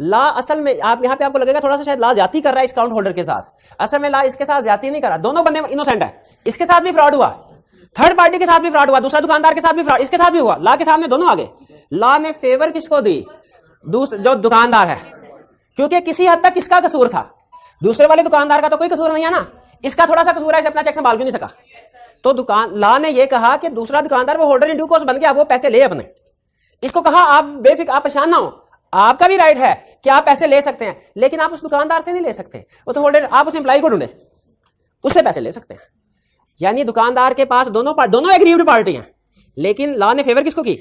ला असल में आप यहाँ पे आपको लगेगा थोड़ा सा शायद ला ज्यादा कर रहा है इस अकाउंट होल्डर के साथ, असल में ला इसके साथ ज्यादा नहीं कर रहा, दोनों बंदे इनोसेंट है, इसके साथ भी फ्रॉड हुआ, थर्ड पार्टी के साथ भी फ्रॉड हुआ, दूसरा दुकानदार के साथ भी फ्रॉड, इसके साथ भी हुआ, ला के सामने दोनों आगे। ला ने फेवर किसको दी? जो दुकानदार है, क्योंकि किसी हद तक किसका कसूर था? दूसरे वाले दुकानदार का तो कोई कसूर नहीं है ना, इसका थोड़ा सा कसूर है, इसे अपना चेक संभाल क्यों नहीं सका। तो दुकान ला ने ये कहा कि दूसरा दुकानदार वो होल्डर इन ड्यू कोर्स बन गया, वो पैसे ले अपने। इसको कहा आप बेफिक्र, आप परेशान ना हो, आपका भी राइट है कि आप पैसे ले सकते हैं, लेकिन आप उस दुकानदार से नहीं ले सकते, वो तो होल्डर, आप उस एम्प्लॉय को ढूंढे, उससे पैसे ले सकते हैं। यानी दुकानदार के पास दोनों एग्रीव्ड पार्टी हैं, लेकिन लॉ ने फेवर किसको की,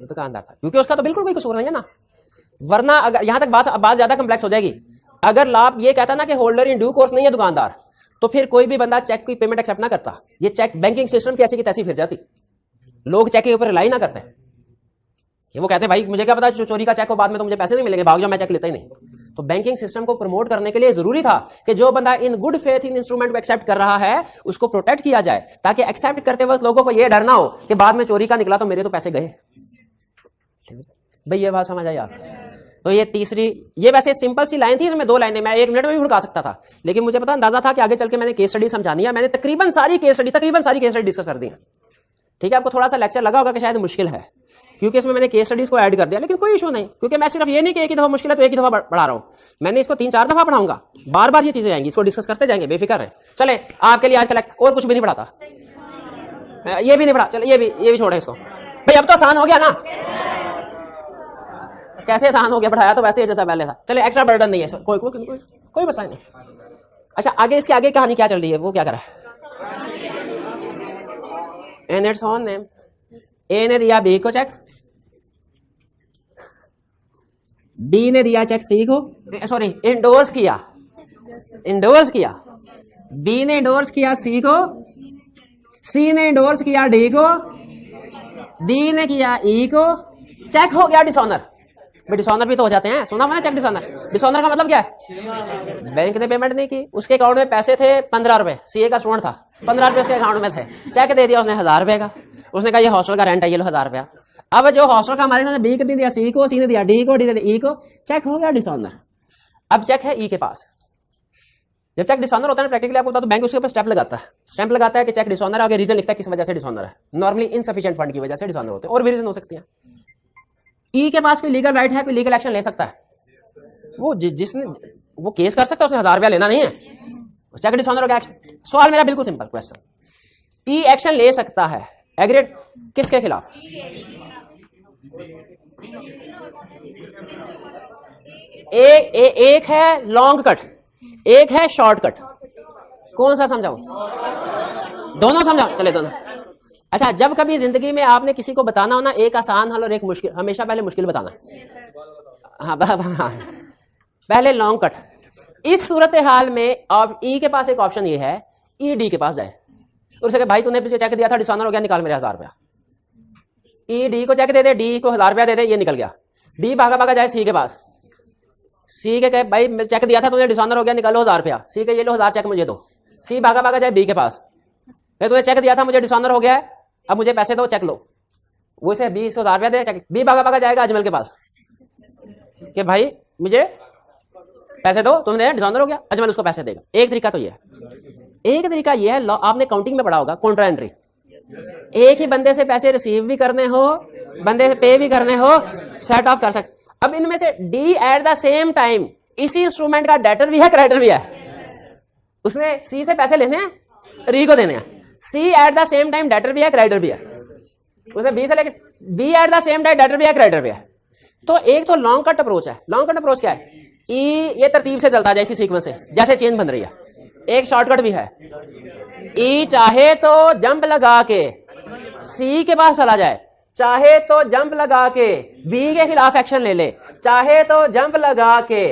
दुकानदार था, क्योंकि उसका तो बिल्कुल कोई कसूर नहीं है ना। वरना अगर यहां तक बात ज्यादा कम्प्लेक्स हो जाएगी, अगर लाभ ये कहता ना कि होल्डर इन ड्यू कोर्स नहीं है दुकानदार, तो फिर कोई भी बंदा चेक की पेमेंट एक्सेप्ट ना करता। ये चेक बैंकिंग सिस्टम कैसी की तैसी फिर जाती, लोग चेक के ऊपर रिलाई ना करते। ये वो कहते हैं भाई मुझे क्या पता चोरी का चेक हो, बाद में तो मुझे पैसे नहीं मिलेंगे, भाग जाओ, मैं चेक लेता ही नहीं। तो बैंकिंग सिस्टम को प्रमोट करने के लिए जरूरी था कि जो बंदा इन गुड फेथ इन इंस्ट्रूमेंट को एक्सेप्ट कर रहा है उसको प्रोटेक्ट किया जाए, ताकि एक्सेप्ट करते वक्त लोगों को यह डर ना हो कि बाद में चोरी का निकला तो मेरे तो पैसे गए। भाई ये बात समझ आई आप। तो ये तीसरी, ये वैसे सिंपल सी लाइन थी, इसमें 2 लाइनें, मैं 1 मिनट में भी भुड़का सकता था, लेकिन मुझे पता अंदाजा था कि आगे चल के मैंने केस स्टडी समझानी है। मैंने तकरीबन सारी केस स्टडी डिस्कस कर दी है। ठीक है, आपको थोड़ा सा लेक्चर लगा होगा कि शायद मुश्किल है, क्योंकि इसमें मैंने केस स्टडीज को ऐड कर दिया, लेकिन कोई इशू नहीं, क्योंकि मैं सिर्फ ये नहीं कि एक ही दफा मुश्किल है तो एक ही दफा पढ़ा रहा हूं, मैंने इसको 3-4 दफा पढ़ाऊंगा, बार बार ये चीजें आएंगी, इसको डिस्कस करते जाएंगे, बेफिक्र है। चले आपके लिए आज का लेक्चर और कुछ भी नहीं पढ़ाता, ये भी नहीं पढ़ा, चलो ये भी छोड़े इसको। भाई अब तो आसान हो गया ना, कैसे आसान हो गया, पढ़ाया तो वैसे ही जैसा पहले था। चले एक्स्ट्रा बर्डन नहीं है, कोई मसला नहीं। अच्छा आगे, इसके आगे कहानी क्या चल रही है, वो क्या कर रहा है, इन इट्स ओन नेम। ए ने दिया बी को चेक, बी ने दिया चेक सी को, सॉरी इंडोर्स किया, बी ने इंडोर्स किया सी को, सी ने इंडोर्स किया डी को, डी ने किया ई को, चेक हो गया डिसऑनर। डिसऑनर भी तो हो जाते हैं, सुना मैंने चेक डिसऑनर। डिसऑनर का मतलब क्या है, बैंक ने पेमेंट नहीं की, उसके अकाउंट में पैसे थे 15 रुपए, सीए का स्टूडेंट था, 15 रुपए उसके अकाउंट में थे, चेक दे दिया उसने 1000 रुपए का, उसने कहा ये हॉस्टल का रेंट है, ये लो 1000 रुपया। अब जो हॉस्टल का हमारे साथ बी को दिया सी को, सी ने दिया डी को, डी ने दिया ई को, चेक हो गया डिसऑनर। अब चेक है ई के पास। जब चेक डिसऑनर होता है प्रैक्टिकली आपको बता दो, बैंक उसके ऊपर स्टैंप लगाता है कि चेक डिसऑनर है, आगे रीजन लिखता है किस वजह से डिसऑनर है, नॉर्मली इनसफिशिएंट फंड की वजह से डिसऑनर होते हैं, और भी रीजन हो सकती है। ई के पास कोई लीगल राइट है, कोई लीगल एक्शन ले सकता है, वो जिसने वो केस कर सकता है, उसने 1000 रुपया लेना नहीं है, चेक डिसऑनर हो गया। सवाल मेरा बिल्कुल सिंपल क्वेश्चन, ई एक्शन ले सकता है एग्रीड किसके खिलाफ, एक है लॉन्ग कट, एक है शॉर्ट कट, कौन सा समझाऊं, दोनों समझाऊं, चले दोनों। अच्छा जब कभी जिंदगी में आपने किसी को बताना हो ना एक आसान हल और एक मुश्किल, हमेशा पहले मुश्किल बताना। हाँ पहले लॉन्ग कट। इस सूरत हाल में अब ई के पास एक ऑप्शन ये है, ई डी के पास जाए, उससे कहे भाई तूने मुझे चेक दिया था डिसऑनर हो गया, निकाल मेरे 1000 रुपया। ई डी को चेक दे दे, डी को 1000 रुपया दे दे, ये निकल गया। डी भागा जाए सी के पास, सी के कहे भाई मैं चेक दिया था तुझे डिसऑनर हो गया, निकालो 1000 रुपया। सी के ये लो 1000 चेक मुझे दो। सी भागा जाए बी के पास, तुझे चेक दिया था मुझे डिसऑनर हो गया है, अब मुझे पैसे दो, चेक लो। वो से 20,000 रुपया दे, चेक। बी भागा जाएगा अजमल के पास कि भाई मुझे पैसे दो, तुमने डिसऑनर हो गया, अजमल उसको पैसे देगा। एक तरीका तो ये है, एक तरीका ये है, आपने काउंटिंग में पढ़ा होगा कॉन्ट्रा एंट्री, एक ही बंदे से पैसे रिसीव भी करने हो, बंदे से पे भी करने हो, सेट ऑफ कर सकते। अब इनमें से D eight the same time इसी इंस्ट्रूमेंट का डेटर भी है, क्रेडिटर भी है, उसने सी से पैसे लेने हैं, री को देने हैं। C at the same time debtor भी है, क्रेडिटर भी है, उसने बी से लेके, B at the same time debtor भी है, क्रेडिटर भी है। तो एक तो लॉन्ग कट अप्रोच है। लॉन्ग कट अप्रोच क्या है, ई ये तरतीब से चलता है जैसी सीक्वेंस से, जैसे चेन बन रही है। एक शॉर्टकट भी है, ई चाहे तो जंप लगा के सी के पास चला जाए, चाहे तो जंप लगा के बी के खिलाफ एक्शन ले ले, चाहे तो जंप लगा के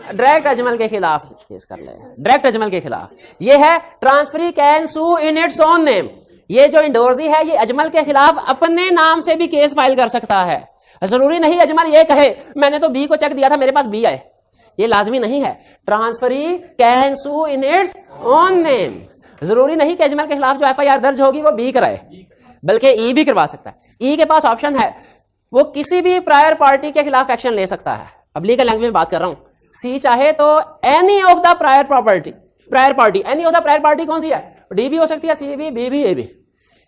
डायरेक्ट अजमल के खिलाफ केस कर ले, डायरेक्ट अजमल के खिलाफ। ये है transferee can sue in its own name. ये जो इंडोर्सी है ये अजमल के खिलाफ अपने नाम से भी केस फाइल कर सकता है। जरूरी नहीं अजमल ये कहे मैंने तो बी को चेक दिया था मेरे पास बी आए, ये लाजमी नहीं है। Transferee can sue in its own name, जरूरी नहीं कि अजमल के खिलाफ जो एफआईआर दर्ज होगी वो बी कराए, बल्कि ई भी करवा सकता है। ई के पास ऑप्शन है, वो किसी भी प्रायर पार्टी के खिलाफ एक्शन ले सकता है। अब लीगल लैंग्वेज में बात कर रहा हूं। सी चाहे तो any of the prior party, any of the prior party कौन सी है, डी भी हो सकती है, सी भी, बी भी, ए भी,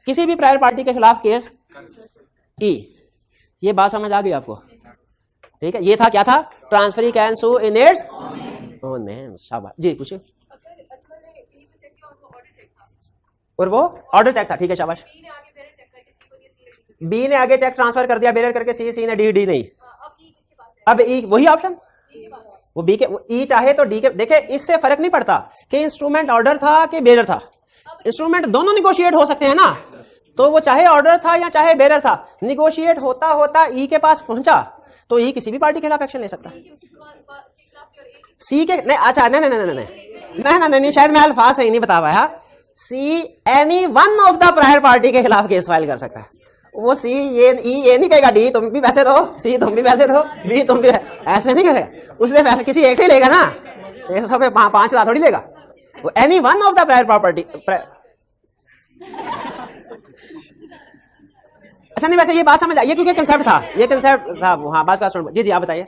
किसी भी प्रायर पार्टी के खिलाफ केस ई। ये बात समझ आ गई आपको, ठीक है। ये था क्या था, transferee can sue in its own name. शाबाश जी, पूछिए। और वो ऑर्डर चेक था, ठीक है शाबाश। बी ने आगे चेक ट्रांसफर कर दिया बेरर करके सी, सी ने डी, डी नहीं। अब ई वही ऑप्शन, वो बी के ई चाहे तो डी के, देखे इससे फर्क नहीं पड़ता कि इंस्ट्रूमेंट ऑर्डर था कि बेरर था, इंस्ट्रूमेंट दोनों निगोशिएट हो सकते हैं ना, तो वो चाहे ऑर्डर था या चाहे बेरर था, निगोशिएट होता होता ई के पास पहुंचा तो ई किसी भी पार्टी के खिलाफ एक्शन ले सकता है। सी के नहीं, अच्छा नहीं नहीं नहीं नहीं नहीं, शायद मैं अल्फाज सही नहीं बता पाया। See any one of the prior party के खिलाफ केस फाइल कर सकता है। वो सी ये नहीं कहेगा डी तुम भी पैसे दो, सी तुम भी पैसे दो, बी तुम भी, ऐसे नहीं करेगा, उसने पैसे किसी एक से ही लेगा ना, एक सब 5,000 थोड़ी लेगा, वो any one of the prior property. अच्छा नहीं, वैसे ये बात समझ आई क्योंकि कंसेप्ट था, ये कंसेप्ट था। हाँ बात का सुन, जी जी आप बताइए।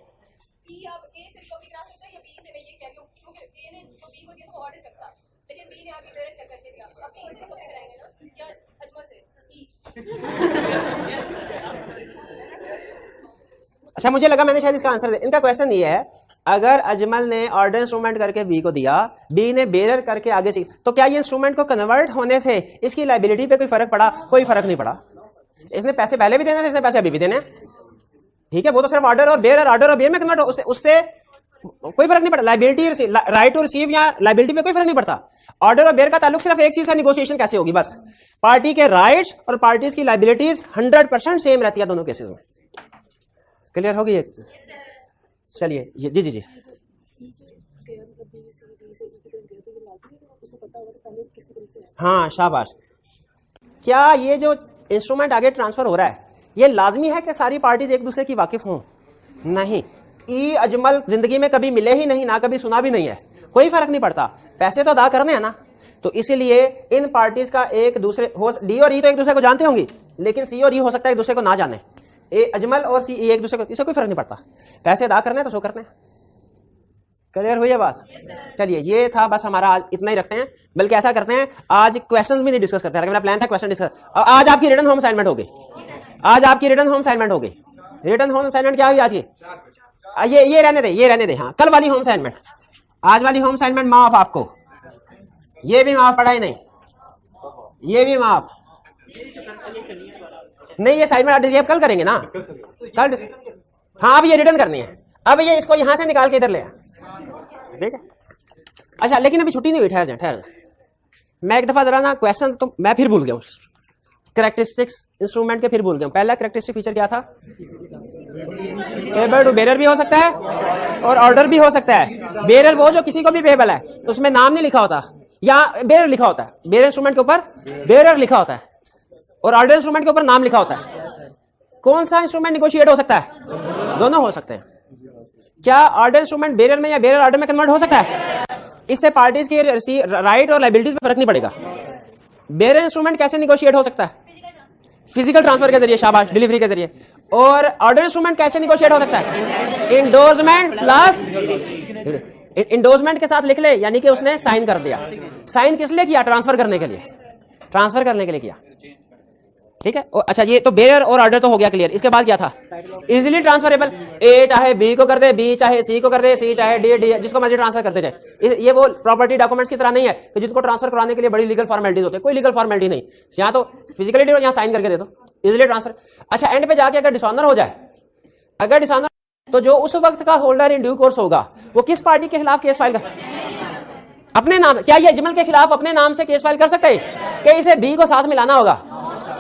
अच्छा मुझे लगा मैंने शायद इसका आंसर दे, इनका क्वेश्चन ये है अगर अजमल ने ऑर्डर इंस्ट्रूमेंट करके बी को दिया, बी ने बेरर करके आगे सी, तो क्या ये इंस्ट्रूमेंट को कन्वर्ट होने से इसकी लायबिलिटी पे कोई फर्क पड़ा? कोई फर्क नहीं पड़ा। इसने पैसे पहले भी देने थे, इसने पैसे अभी भी देने, ठीक है, वो तो सिर्फ ऑर्डर और बेयर में कन्वर्ट, उससे कोई फर्क नहीं पड़ता। लायबिलिटी राइट टू रिसीव या लायबिलिटी पे कोई फर्क नहीं पड़ता। ऑर्डर और बेयर का ताल्लुक सिर्फ एक चीज से, नेगोशिएशन कैसे होगी, बस पार्टी के राइट्स और पार्टीज की लायबिलिटीज 100% सेम रहती है दोनों केसेस में। क्लियर होगी एक चीज? चलिए जी जी जी हाँ शाबाश। क्या ये जो इंस्ट्रूमेंट आगे ट्रांसफर हो रहा है ये लाजमी है कि सारी पार्टीज एक दूसरे की वाकिफ हों? नहीं। ई अजमल जिंदगी में कभी मिले ही नहीं, ना कभी सुना भी नहीं है, कोई फर्क नहीं पड़ता, पैसे तो अदा करने हैं ना। तो इसीलिए इन पार्टीज का एक दूसरे हो, डी और ई तो एक दूसरे को जानते होंगी, लेकिन सी और ई हो सकता है एक दूसरे को ना जाने। अजमल और सी एक दूसरे को, इससे कोई फर्क नहीं पड़ता, पैसे अदा करने तो सो करने। क्लियर हुई है बात? चलिए ये था बस हमारा, आज इतना ही रखते हैं। बल्कि ऐसा करते हैं आज क्वेश्चंस भी नहीं डिस्कस करते हैं, मेरा प्लान था क्वेश्चन डिस्कस। आज आपकी रिटन होम असाइनमेंट हो गई, आज आपकी रिटन होम असाइनमेंट हो गई। रिटन होम असाइनमेंट क्या हुई आज की? ये रहने दे, ये रहने दे। हाँ कल वाली होम असाइनमेंट, आज वाली होम असाइनमेंट माफ आपको, ये भी माफ, पढ़ाई नहीं, ये भी माफ नहीं। ये असाइनमेंट कल करेंगे ना, कल। हाँ अब ये रिटर्न करनी है, अब ये इसको यहां से निकाल के इधर ले, ठीक है। अच्छा लेकिन अभी छुट्टी नहीं हुई, ठहर मैं एक दफा जरा ना क्वेश्चन, तो मैं फिर भूल गया हूँ कैरेक्टरिस्टिक्स इंस्ट्रूमेंट के, फिर भूल गया हूँ। पहला कैरेक्टरिस्टिक फीचर क्या था? पेबल टू बेरर भी हो सकता है और ऑर्डर भी हो सकता है। बेरर वो जो किसी को भी पेबल है, उसमें नाम नहीं लिखा होता, या बेरर लिखा होता है, बेरर इंस्ट्रूमेंट के ऊपर बेरर लिखा होता है, और ऑर्डर इंस्ट्रूमेंट के ऊपर नाम लिखा होता है। कौन सा इंस्ट्रूमेंट निगोशिएट हो सकता है? दोनों हो सकते हैं। क्या ऑर्डर इंस्ट्रूमेंट बेरर में या बेरर ऑर्डर में कन्वर्ट हो सकता है? इससे पार्टीज की राइट और लायबिलिटीज में फर्क नहीं पड़ेगा। बेरर इंस्ट्रूमेंट कैसे निगोशिएट हो सकता है? फिजिकल ट्रांसफर के जरिए, शाबाश, डिलीवरी के जरिए। और ऑर्डर इंस्ट्रूमेंट कैसे निगोशिएट हो सकता है? इंडोर्समेंट प्लस, इंडोर्समेंट के साथ लिख ले, यानी कि उसने साइन कर दिया। साइन किस लिए किया? ट्रांसफर करने के लिए, ट्रांसफर करने के लिए किया, ठीक है। अच्छा ये तो बेरर और ऑर्डर तो हो गया क्लियर। इसके बाद क्या था? इजीली ट्रांसफरेबल, ए चाहे बी को कर दे, बी चाहे सी को कर दे, सी चाहे डी, डी जिसको मर्जी ट्रांसफर करते जाए। ये वो प्रॉपर्टी डॉक्यूमेंट्स की तरह नहीं है कि जिनको ट्रांसफर कराने के लिए बड़ी लीगल फॉर्मेलिटीज होती है, कोई लीगल फॉर्मेलिटी नहीं, यहाँ तो फिजिकली दे दो, यहाँ साइन करके दे दो, इजीली ट्रांसफर। अच्छा एंड पे जाके अगर डिसऑनर हो जाए, अगर डिसऑनर, तो जो उस वक्त का होल्डर इन ड्यू कोर्स होगा वो किस पार्टी के खिलाफ केस फाइल कर? अपने नाम। क्या ये अजमल के खिलाफ अपने नाम से केस फाइल कर सकते हैं कि इसे बी को साथ मिलाना होगा?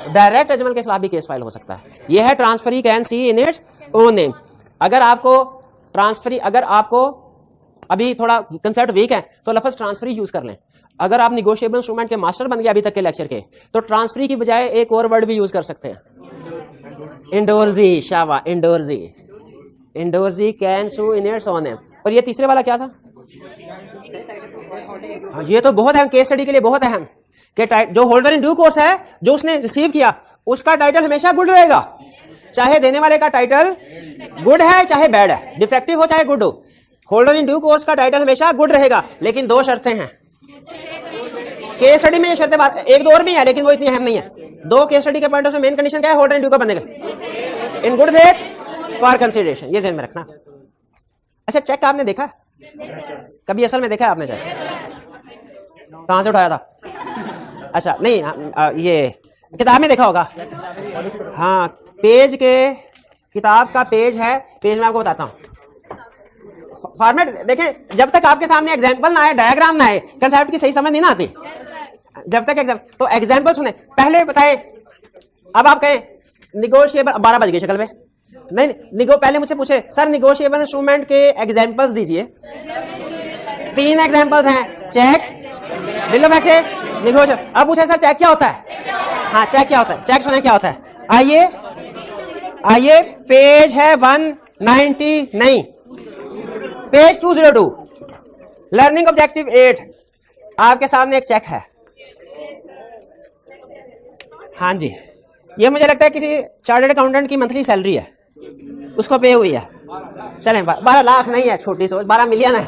डायरेक्ट अजमल के खिलाफ भी केस फाइल हो सकता है। यह है transferee can see in its own name. अगर आपको ट्रांसफरी, अगर आपको अभी थोड़ा कंसेप्ट वीक है तो लफ्ज ट्रांसफरी यूज कर लें। अगर आप निगोशिएबल इंस्ट्रूमेंट के मास्टर बन गए अभी तक के लेक्चर के, तो ट्रांसफरी की बजाय एक और वर्ड भी यूज कर सकते हैं, इंडोर्जी। शाबा, endorsee, endorsee can sue in its own name. और ये तीसरे वाला क्या था? ये तो बहुत अहम, केस स्टडी के लिए बहुत अहम, कि जो होल्डर इन ड्यू कोर्स है, जो उसने रिसीव किया, उसका टाइटल हमेशा गुड रहेगा, चाहे देने वाले का टाइटल गुड है चाहे बैड है, डिफेक्टिव हो चाहे गुड हो। होल्डर इन ड्यू कोर्स का टाइटल हमेशा गुड रहेगा, लेकिन दो शर्तें हैं केस स्टडी में। ये शर्तें एक दो और भी है, लेकिन वो इतनी अहम नहीं है। दो केस स्टडी के point of view main condition क्या है होल्डर इन ड्यू का बनने का? इन गुड फेथ फॉर कंसिडरेशन, ये ध्यान में रखना। अच्छा चेक आपने देखा कभी? असल में देखा है आपने चेक? कहां से उठाया था? अच्छा नहीं, ये किताब में देखा होगा। हाँ, पेज के, किताब का पेज है, पेज में आपको बताता हूँ फॉर्मेट। देखें, जब तक आपके सामने एग्जाम्पल ना आए, डायग्राम ना आए, कंसेप्ट की सही समझ नहीं ना आती। जब तक तो एग्जाम्पल सुने, पहले बताए। अब आप कहें निगोशिएबल, 12 बज गए शक्ल पे, नहीं पहले मुझसे पूछे सर निगोशिएबल इंस्ट्रूमेंट के एग्जाम्पल्स दीजिए। 3 एग्जाम्पल्स हैं, cheque, bill of exchange, negotiable. अब पूछे सर चेक क्या होता है? हाँ, चेक क्या होता है? चेक सुने क्या होता है। आइए पेज है 190, नहीं पेज 202, लर्निंग ऑब्जेक्टिव 8, आपके सामने एक चेक है। हाँ जी, ये मुझे लगता है किसी चार्टर्ड अकाउंटेंट की मंथली सैलरी है, उसको पे हुई है। चलें, 12 लाख नहीं है, छोटी सोच, 12 मिलियन है।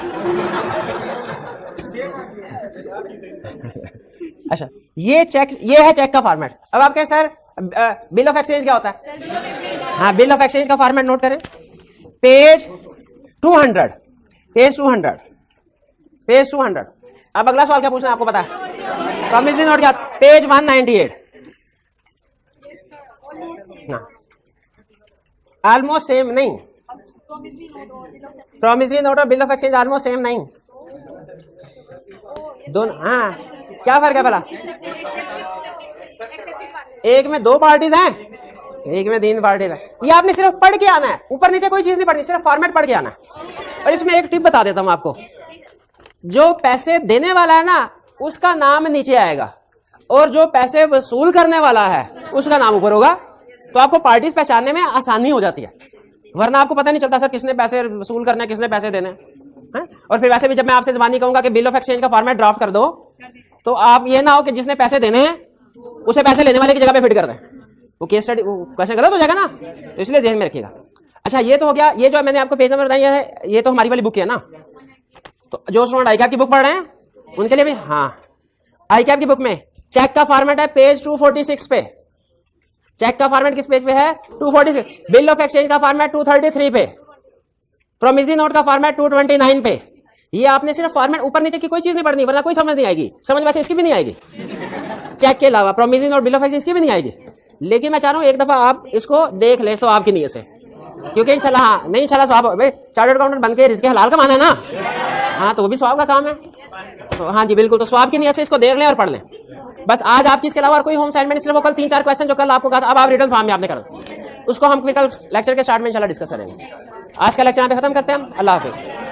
अच्छा, ये चेक, ये है चेक का फॉर्मेट। अब आप कहें सर बिल ऑफ एक्सचेंज क्या होता है? हाँ, बिल ऑफ एक्सचेंज का फॉर्मेट नोट करें, पेज 200, पेज 200, पेज 200। अब अगला सवाल क्या पूछना है आपको पता है? प्रॉमिसरी नोट क्या? पेज 198। ऑलमोस्ट सेम नहीं, प्रॉमिसरी नोट और bill of exchange almost same नहीं, दोनों। हाँ, क्या फर्क है भला? एक में 2 पार्टीज हैं, एक में 3 पार्टीज हैं। ये आपने सिर्फ पढ़ के आना है, ऊपर नीचे कोई चीज नहीं पढ़नी, सिर्फ फॉर्मेट पढ़ के आना है। और इसमें एक टिप बता देता हूं आपको, जो पैसे देने वाला है ना, उसका नाम नीचे आएगा, और जो पैसे वसूल करने वाला है उसका नाम ऊपर होगा। तो आपको पार्टीज पहचानने में आसानी हो जाती है, वरना आपको पता नहीं चलता सर किसने पैसे वसूल करने, किसने पैसे देने हैं। और फिर वैसे भी जब मैं आपसे ज़बानी कहूंगा कि बिल ऑफ एक्सचेंज का फॉर्मेट ड्राफ्ट कर दो, तो आप ये ना हो कि जिसने पैसे देने हैं उसे पैसे लेने वाले की जगह पे फिट कर दें, वो केस स्टडी क्वेश्चन गलत हो जाएगा ना। तो इसलिए ध्यान में रखिएगा। अच्छा, ये तो हो गया, ये जो मैंने आपको पेज नंबर बताया है, ये तो हमारी वाली बुक है ना। तो जो स्टूडेंट आई कैप की बुक पढ़ रहे हैं उनके लिए भी, हाँ, आई कैप की बुक में चेक का फॉर्मेट है पेज 246 पे। चेक का फॉर्मेट किस पेज पे है? 246। बिल ऑफ एक्सचेंज का फॉर्मेट 233 पे। प्रॉमिसरी नोट का फॉर्मेट 229 पे। ये आपने सिर्फ फॉर्मेट, ऊपर नीचे की कोई चीज नहीं पढ़नी, वरना कोई समझ नहीं आएगी। समझ वैसे इसकी भी नहीं आएगी, चेक के अलावा promissory note, bill of exchange की भी नहीं आएगी। लेकिन मैं चाह रहा हूं एक दफा आप इसको देख ले स्वाब की नीयत से, क्योंकि इंशाल्लाह, हाँ नहीं इंशाल्लाह स्वाब, भाई चार्टर्ड अकाउंटेंट बन के रिज़्क़ हलाल कमाना है ना, हाँ, तो वो भी स्वाब का काम है। तो हाँ जी बिल्कुल, तो स्वाब की नीयत से इसको देख लें और पढ़ लें। बस आज आपकी इसके अलावा और कोई होम असाइनमेंट, सिर्फ वो कल 3-4 क्वेश्चन जो कल आपको कहा था, अब आप रिटन फॉर्म में आपने कर, उसको हम कल लेक्चर के स्टार्ट में इंशाल्लाह डिस्कस करेंगे। आज का लेक्चर यहाँ पे खत्म करते हैं हम। अल्लाह हाफिज़।